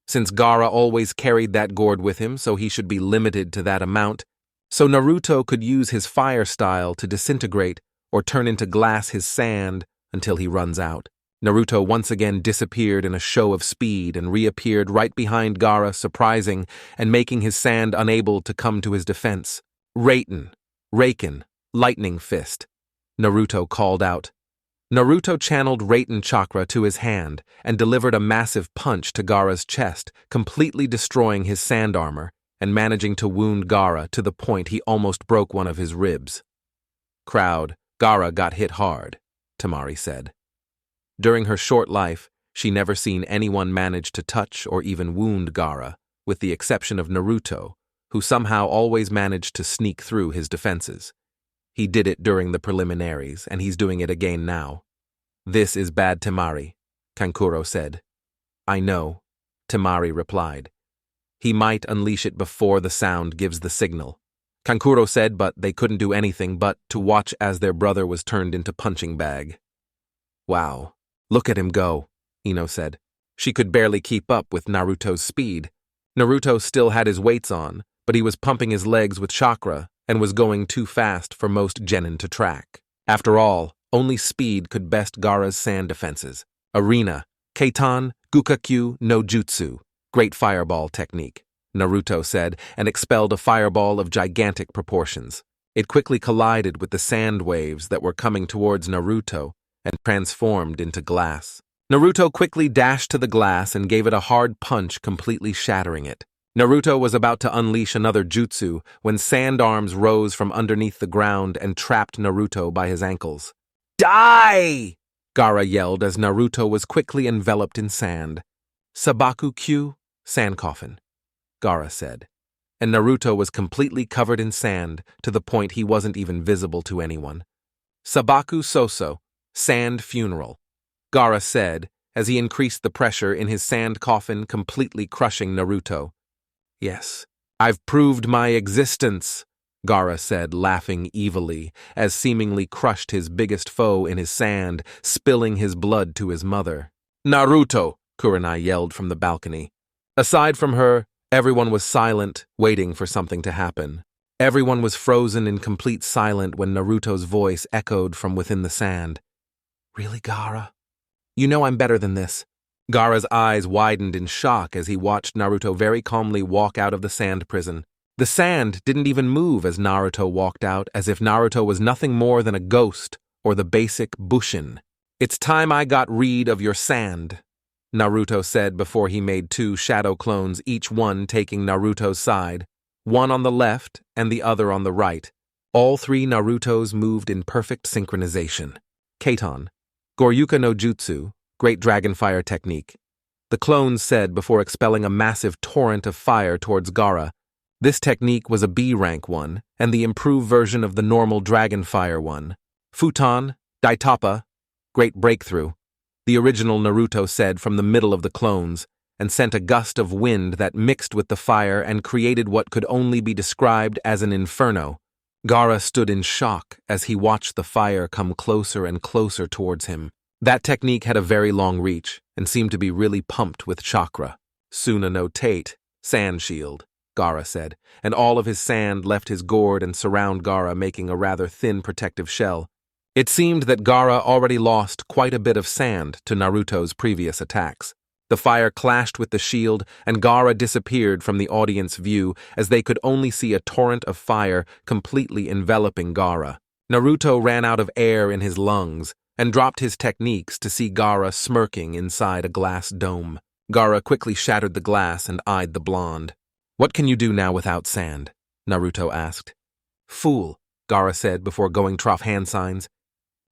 Since Gaara always carried that gourd with him, so he should be limited to that amount, so Naruto could use his fire style to disintegrate or turn into glass his sand until he runs out. Naruto once again disappeared in a show of speed and reappeared right behind Gaara, surprising and making his sand unable to come to his defense. Raiten, lightning fist, Naruto called out. Naruto channeled Raiten chakra to his hand and delivered a massive punch to Gaara's chest, completely destroying his sand armor and managing to wound Gaara to the point he almost broke one of his ribs. Crowd, Gaara got hit hard, Temari said. During her short life, she never seen anyone manage to touch or even wound Gaara, with the exception of Naruto, who somehow always managed to sneak through his defenses. He did it during the preliminaries, and he's doing it again now. This is bad, Temari, Kankuro said. I know, Temari replied. He might unleash it before the sound gives the signal. Kankuro said, but they couldn't do anything but to watch as their brother was turned into punching bag. Wow, look at him go, Ino said. She could barely keep up with Naruto's speed. Naruto still had his weights on, but he was pumping his legs with chakra and was going too fast for most genin to track. After all, only speed could best Gaara's sand defenses. Arena, Kaiten, Gukakyu no Jutsu, great fireball technique, Naruto said, and expelled a fireball of gigantic proportions. It quickly collided with the sand waves that were coming towards Naruto and transformed into glass. Naruto quickly dashed to the glass and gave it a hard punch, completely shattering it. Naruto was about to unleash another jutsu when sand arms rose from underneath the ground and trapped Naruto by his ankles. Die! Gaara yelled as Naruto was quickly enveloped in sand. Sabaku Q, Sand coffin, Gaara said, and Naruto was completely covered in sand to the point he wasn't even visible to anyone. Sabaku Soso, sand funeral, Gaara said as he increased the pressure in his sand coffin, completely crushing Naruto. Yes, I've proved my existence, Gaara said, laughing evilly, as seemingly crushed his biggest foe in his sand, spilling his blood to his mother. Naruto, Kurenai yelled from the balcony. Aside from her, everyone was silent, waiting for something to happen. Everyone was frozen in complete silence when Naruto's voice echoed from within the sand. Really, Gaara? You know I'm better than this. Gaara's eyes widened in shock as he watched Naruto very calmly walk out of the sand prison. The sand didn't even move as Naruto walked out, as if Naruto was nothing more than a ghost or the basic Bushin. It's time I got rid of your sand, Naruto said before he made 2 shadow clones, each one taking Naruto's side, one on the left and the other on the right. All 3 Narutos moved in perfect synchronization. Katon, Goryuka no Jutsu, Great Dragon Fire Technique. The clones said before expelling a massive torrent of fire towards Gaara. This technique was a B-rank one, and the improved version of the normal Dragon Fire one. Futon, Daitappa, Great Breakthrough. The original Naruto said from the middle of the clones, and sent a gust of wind that mixed with the fire and created what could only be described as an inferno. Gaara stood in shock as he watched the fire come closer and closer towards him. That technique had a very long reach and seemed to be really pumped with chakra. Suna no Tate, Sand Shield, Gaara said, and all of his sand left his gourd and surround Gaara, making a rather thin protective shell. It seemed that Gaara already lost quite a bit of sand to Naruto's previous attacks. The fire clashed with the shield, and Gaara disappeared from the audience view as they could only see a torrent of fire completely enveloping Gaara. Naruto ran out of air in his lungs and dropped his techniques to see Gaara smirking inside a glass dome. Gaara quickly shattered the glass and eyed the blonde. What can you do now without sand? Naruto asked. Fool, Gaara said before going trough hand signs.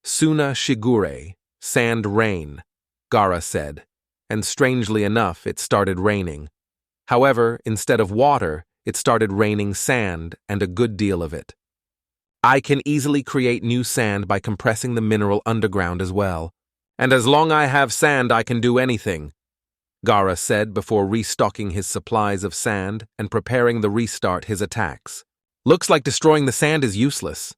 Suna Shigure, Sand Rain, Gaara said, and strangely enough it started raining. However, instead of water, it started raining sand and a good deal of it. I can easily create new sand by compressing the mineral underground as well. And as long as I have sand, I can do anything, Gaara said before restocking his supplies of sand and preparing to restart his attacks. Looks like destroying the sand is useless,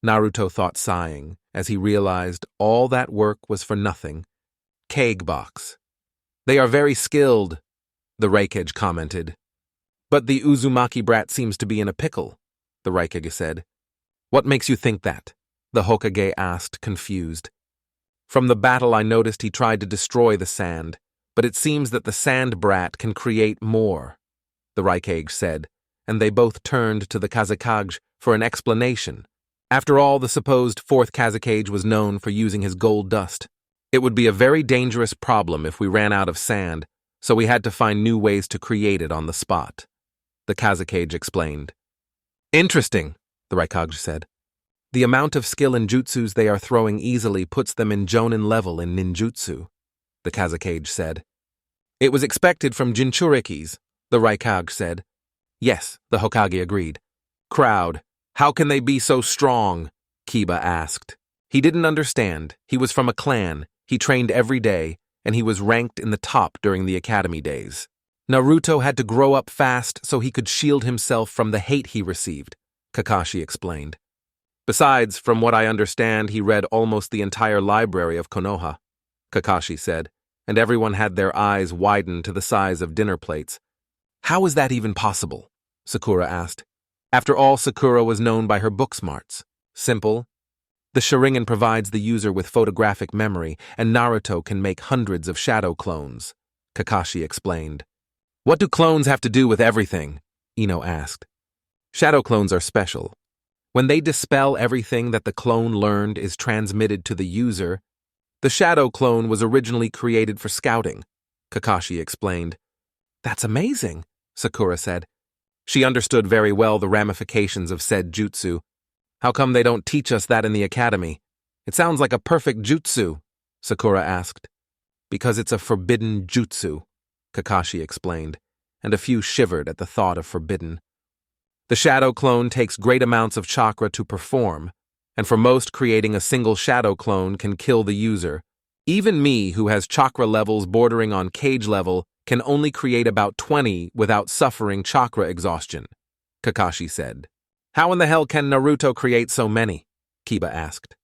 Naruto thought, sighing, as he realized all that work was for nothing. Kage box. They are very skilled, the Raikage commented. But the Uzumaki brat seems to be in a pickle, the Raikage said. What makes you think that? The Hokage asked, confused. From the battle I noticed he tried to destroy the sand, but it seems that the sand brat can create more, the Raikage said, and they both turned to the Kazekage for an explanation. After all, the supposed 4th Kazekage was known for using his gold dust. It would be a very dangerous problem if we ran out of sand, so we had to find new ways to create it on the spot, the Kazekage explained. Interesting, the Raikage said. The amount of skill in jutsus they are throwing easily puts them in Jonin level in ninjutsu, the Kazekage said. It was expected from Jinchurikis, the Raikage said. Yes, the Hokage agreed. Crowd, how can they be so strong? Kiba asked. He didn't understand. He was from a clan, he trained every day, and he was ranked in the top during the academy days. Naruto had to grow up fast so he could shield himself from the hate he received, Kakashi explained. Besides, from what I understand, he read almost the entire library of Konoha, Kakashi said, and everyone had their eyes widened to the size of dinner plates. How is that even possible? Sakura asked. After all, Sakura was known by her book smarts. Simple. The Sharingan provides the user with photographic memory, and Naruto can make hundreds of shadow clones, Kakashi explained. What do clones have to do with everything? Ino asked. Shadow clones are special. When they dispel everything that the clone learned is transmitted to the user, the shadow clone was originally created for scouting, Kakashi explained. That's amazing, Sakura said. She understood very well the ramifications of said jutsu. How come they don't teach us that in the academy? It sounds like a perfect jutsu, Sakura asked. Because it's a forbidden jutsu, Kakashi explained, and a few shivered at the thought of forbidden. The shadow clone takes great amounts of chakra to perform, and for most, creating a single shadow clone can kill the user. Even me, who has chakra levels bordering on cage level, can only create about 20 without suffering chakra exhaustion, Kakashi said. How in the hell can Naruto create so many? Kiba asked.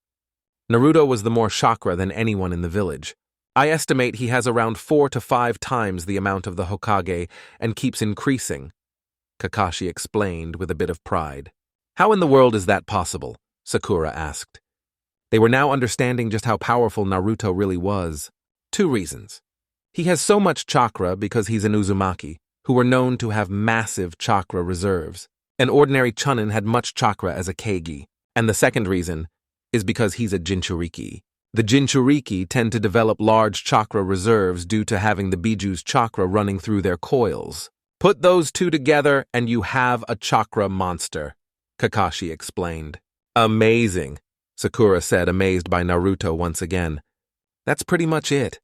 Naruto was the more chakra than anyone in the village. I estimate he has around 4 to 5 times the amount of the Hokage and keeps increasing, Kakashi explained with a bit of pride. How in the world is that possible? Sakura asked. They were now understanding just how powerful Naruto really was. 2 reasons. He has so much chakra because he's an Uzumaki, who were known to have massive chakra reserves. An ordinary Chunin had much chakra as a Keigi. And the second reason is because he's a Jinchuriki. The Jinchuriki tend to develop large chakra reserves due to having the Biju's chakra running through their coils. Put those 2 together and you have a chakra monster, Kakashi explained. Amazing, Sakura said, amazed by Naruto once again. That's pretty much it.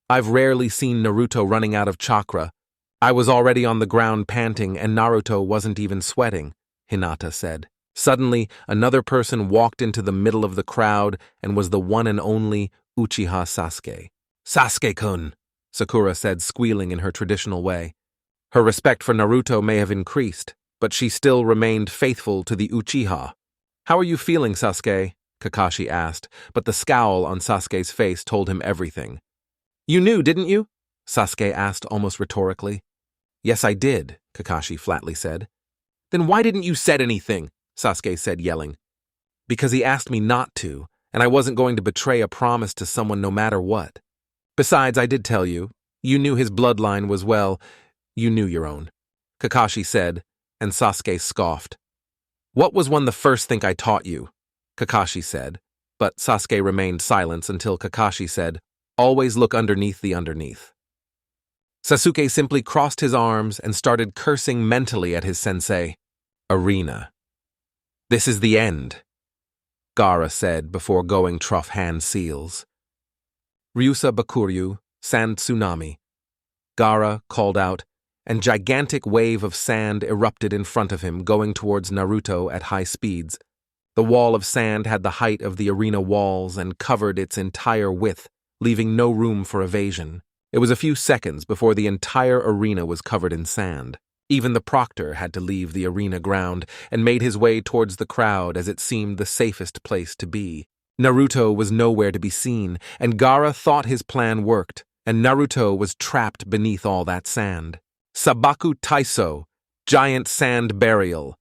I've rarely seen Naruto running out of chakra. I was already on the ground panting and Naruto wasn't even sweating, Hinata said. Suddenly, another person walked into the middle of the crowd and was the one and only Uchiha Sasuke. Sasuke-kun, Sakura said, squealing in her traditional way. Her respect for Naruto may have increased, but she still remained faithful to the Uchiha. How are you feeling, Sasuke? Kakashi asked, but the scowl on Sasuke's face told him everything. You knew, didn't you? Sasuke asked almost rhetorically. Yes, I did, Kakashi flatly said. Then why didn't you say anything? Sasuke said, yelling. Because he asked me not to, and I wasn't going to betray a promise to someone no matter what. Besides, I did tell you. You knew his bloodline was, well, you knew your own, Kakashi said, and Sasuke scoffed. What was the first thing I taught you? Kakashi said, but Sasuke remained silent until Kakashi said, always look underneath the underneath. Sasuke simply crossed his arms and started cursing mentally at his sensei. Arena. This is the end, Gaara said before going trough hand seals. Ryusa Bakuryu, sand tsunami. Gaara called out, and gigantic wave of sand erupted in front of him, going towards Naruto at high speeds. The wall of sand had the height of the arena walls and covered its entire width, leaving no room for evasion. It was a few seconds before the entire arena was covered in sand. Even the proctor had to leave the arena ground and made his way towards the crowd as it seemed the safest place to be. Naruto was nowhere to be seen, and Gaara thought his plan worked, and Naruto was trapped beneath all that sand. Sabaku Taiso, giant sand burial,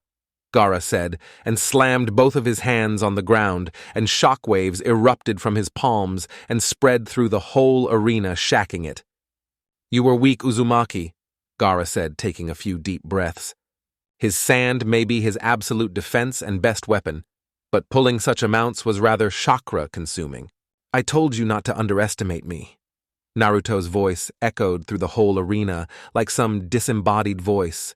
Gaara said, and slammed both of his hands on the ground, and shockwaves erupted from his palms and spread through the whole arena, shacking it. You were weak, Uzumaki, Gaara said, taking a few deep breaths. His sand may be his absolute defense and best weapon, but pulling such amounts was rather chakra-consuming. I told you not to underestimate me. Naruto's voice echoed through the whole arena like some disembodied voice.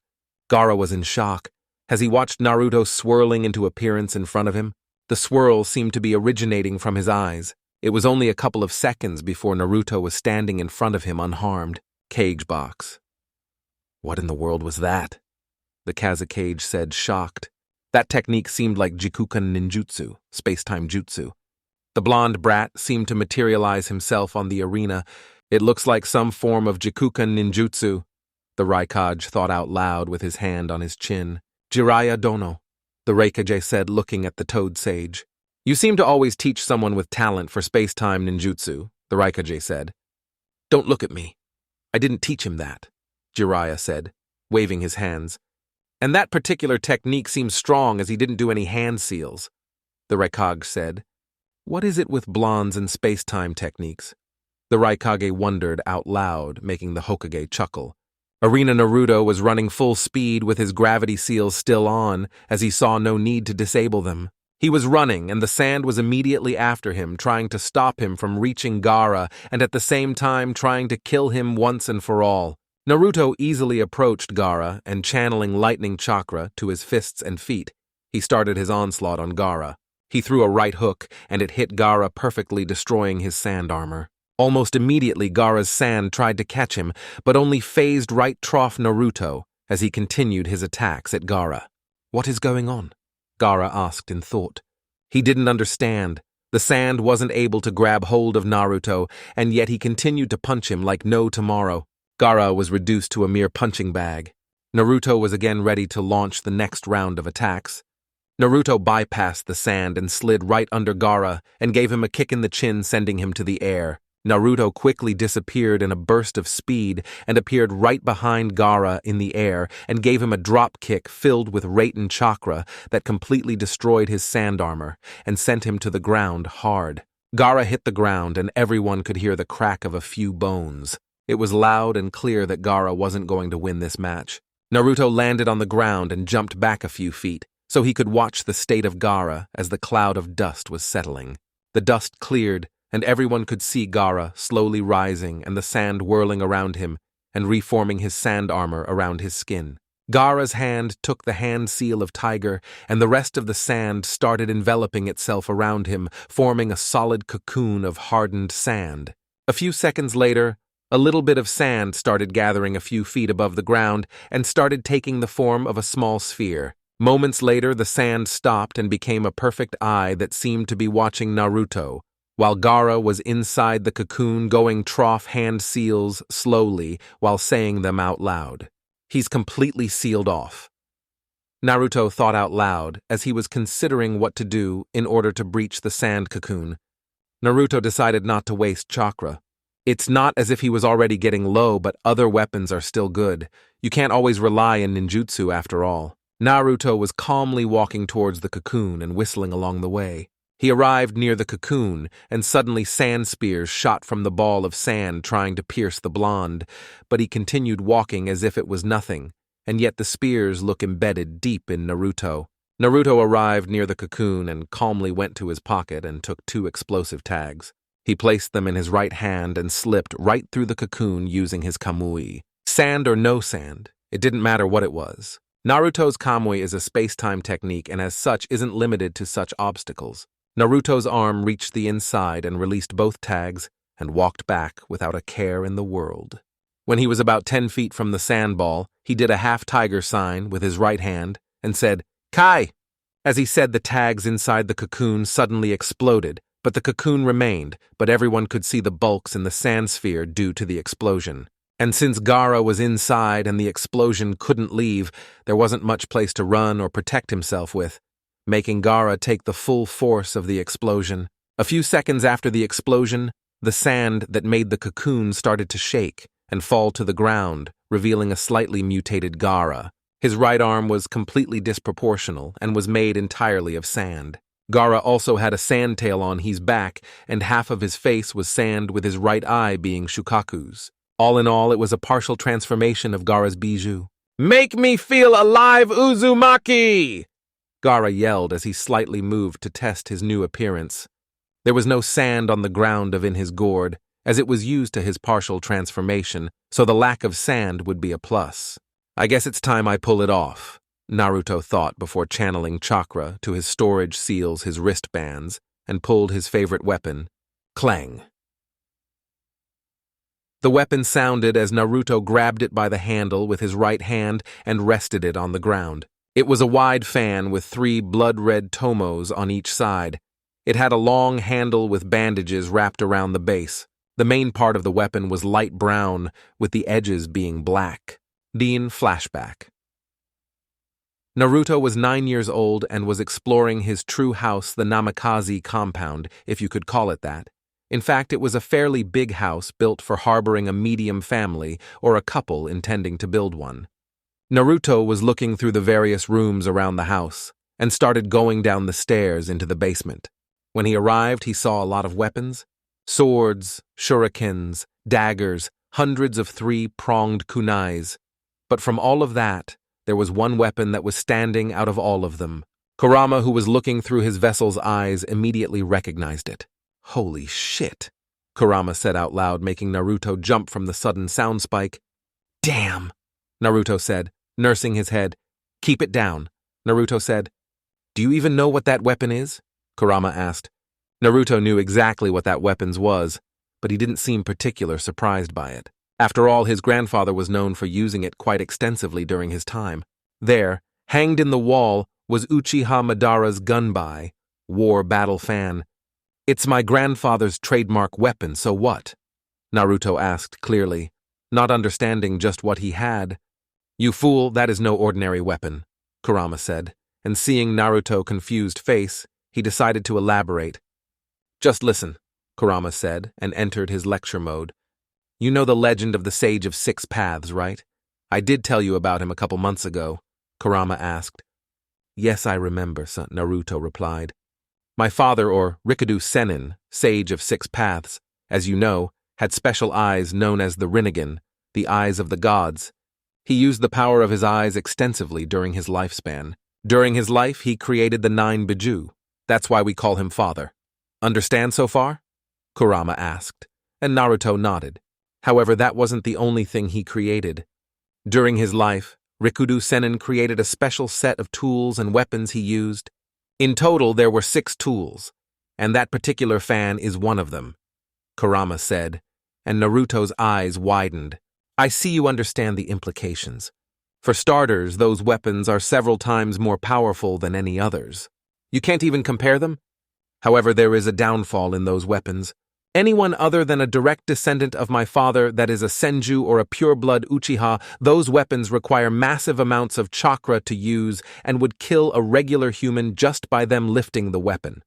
Gaara was in shock as he watched Naruto swirling into appearance in front of him. The swirl seemed to be originating from his eyes. It was only a couple of seconds before Naruto was standing in front of him unharmed. Cage box. What in the world was that? The Kazekage said, shocked. That technique seemed like Jikukan ninjutsu, space-time jutsu. The blonde brat seemed to materialize himself on the arena. It looks like some form of Jikukan ninjutsu, the Raikage thought out loud with his hand on his chin. Jiraiya Dono, the Raikage said, looking at the Toad Sage. You seem to always teach someone with talent for space-time ninjutsu, the Raikage said. Don't look at me. I didn't teach him that, Jiraiya said, waving his hands. And that particular technique seems strong as he didn't do any hand seals, the Raikage said. What is it with blondes and space-time techniques? The Raikage wondered out loud, making the Hokage chuckle. Arena Naruto was running full speed with his gravity seals still on, as he saw no need to disable them. He was running, and the sand was immediately after him, trying to stop him from reaching Gaara, and at the same time trying to kill him once and for all. Naruto easily approached Gaara, and channeling lightning chakra to his fists and feet, he started his onslaught on Gaara. He threw a right hook, and it hit Gaara perfectly, destroying his sand armor. Almost immediately, Gaara's sand tried to catch him, but only phased right trough Naruto as he continued his attacks at Gaara. "What is going on?" Gaara asked in thought. He didn't understand. The sand wasn't able to grab hold of Naruto, and yet he continued to punch him like no tomorrow. Gaara was reduced to a mere punching bag. Naruto was again ready to launch the next round of attacks. Naruto bypassed the sand and slid right under Gaara and gave him a kick in the chin, sending him to the air. Naruto quickly disappeared in a burst of speed and appeared right behind Gaara in the air and gave him a drop kick filled with Raten chakra that completely destroyed his sand armor and sent him to the ground hard. Gaara hit the ground and everyone could hear the crack of a few bones. It was loud and clear that Gaara wasn't going to win this match. Naruto landed on the ground and jumped back a few feet so he could watch the state of Gaara as the cloud of dust was settling. The dust cleared, and everyone could see Gaara slowly rising and the sand whirling around him and reforming his sand armor around his skin. Gaara's hand took the hand seal of Tiger, and the rest of the sand started enveloping itself around him, forming a solid cocoon of hardened sand. A few seconds later, a little bit of sand started gathering a few feet above the ground and started taking the form of a small sphere. Moments later, the sand stopped and became a perfect eye that seemed to be watching Naruto, while Gaara was inside the cocoon going trough hand seals slowly while saying them out loud. "He's completely sealed off." Naruto thought out loud as he was considering what to do in order to breach the sand cocoon. Naruto decided not to waste chakra. It's not as if he was already getting low, but other weapons are still good. You can't always rely on ninjutsu after all. Naruto was calmly walking towards the cocoon and whistling along the way. He arrived near the cocoon, and suddenly sand spears shot from the ball of sand trying to pierce the blonde, but he continued walking as if it was nothing, and yet the spears look embedded deep in Naruto. Naruto arrived near the cocoon and calmly went to his pocket and took 2 explosive tags. He placed them in his right hand and slipped right through the cocoon using his kamui. Sand or no sand, it didn't matter what it was. Naruto's kamui is a space-time technique and as such isn't limited to such obstacles. Naruto's arm reached the inside and released both tags and walked back without a care in the world. When he was about 10 feet from the sandball, he did a half-tiger sign with his right hand and said, "Kai!" As he said, the tags inside the cocoon suddenly exploded, but the cocoon remained, but everyone could see the bulks in the sand sphere due to the explosion. And since Gaara was inside and the explosion couldn't leave, there wasn't much place to run or protect himself with, making Gaara take the full force of the explosion. A few seconds after the explosion, the sand that made the cocoon started to shake and fall to the ground, revealing a slightly mutated Gaara. His right arm was completely disproportional and was made entirely of sand. Gaara also had a sand tail on his back, and half of his face was sand with his right eye being Shukaku's. All in all, it was a partial transformation of Gaara's bijou. "Make me feel alive, Uzumaki!" Gaara yelled as he slightly moved to test his new appearance. There was no sand on the ground of in his gourd, as it was used to his partial transformation, so the lack of sand would be a plus. "I guess it's time I pull it off," Naruto thought before channeling chakra to his storage seals, his wristbands, and pulled his favorite weapon, clang. The weapon sounded as Naruto grabbed it by the handle with his right hand and rested it on the ground. It was a wide fan with 3 blood-red tomos on each side. It had a long handle with bandages wrapped around the base. The main part of the weapon was light brown, with the edges being black. Dean flashback. Naruto was 9 years old and was exploring his true house, the Namikaze compound, if you could call it that. In fact, it was a fairly big house built for harboring a medium family or a couple intending to build one. Naruto was looking through the various rooms around the house and started going down the stairs into the basement. When he arrived, he saw a lot of weapons: swords, shurikens, daggers, hundreds of 3-pronged kunais. But from all of that, there was one weapon that was standing out of all of them. Kurama, who was looking through his vessel's eyes, immediately recognized it. "Holy shit," Kurama said out loud, making Naruto jump from the sudden sound spike. "Damn," Naruto said, nursing his head. "Keep it down," Naruto said. "Do you even know what that weapon is?" Kurama asked. Naruto knew exactly what that weapon was, but he didn't seem particularly surprised by it. After all, his grandfather was known for using it quite extensively during his time. There, hanged in the wall, was Uchiha Madara's gunbai, war battle fan. "It's my grandfather's trademark weapon, so what?" Naruto asked clearly, not understanding just what he had. "You fool, that is no ordinary weapon," Kurama said, and seeing Naruto's confused face, he decided to elaborate. "Just listen," Kurama said, and entered his lecture mode. "You know the legend of the Sage of Six Paths, right? I did tell you about him a couple months ago," Kurama asked. "Yes, I remember," Naruto replied. "My father, or Rikudo Sennin, Sage of Six Paths, as you know, had special eyes known as the Rinnegan, the eyes of the gods. He used the power of his eyes extensively during his lifespan. During his life, he created the 9 Biju. That's why we call him father. Understand so far?" Kurama asked, and Naruto nodded. However, that wasn't the only thing he created. During his life, Rikudo Sennin created a special set of tools and weapons he used. In total, there were 6 tools, and that particular fan is one of them, Kurama said, and Naruto's eyes widened. "I see you understand the implications. For starters, those weapons are several times more powerful than any others. You can't even compare them? However, there is a downfall in those weapons. Anyone other than a direct descendant of my father, that is a Senju or a pure-blood Uchiha, those weapons require massive amounts of chakra to use and would kill a regular human just by them lifting the weapon,"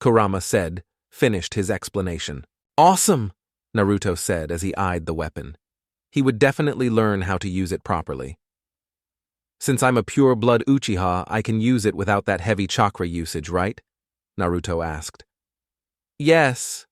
Kurama said, finished his explanation. "Awesome," Naruto said as he eyed the weapon. He would definitely learn how to use it properly. "Since I'm a pure-blood Uchiha, I can use it without that heavy chakra usage, right?" Naruto asked. "Yes,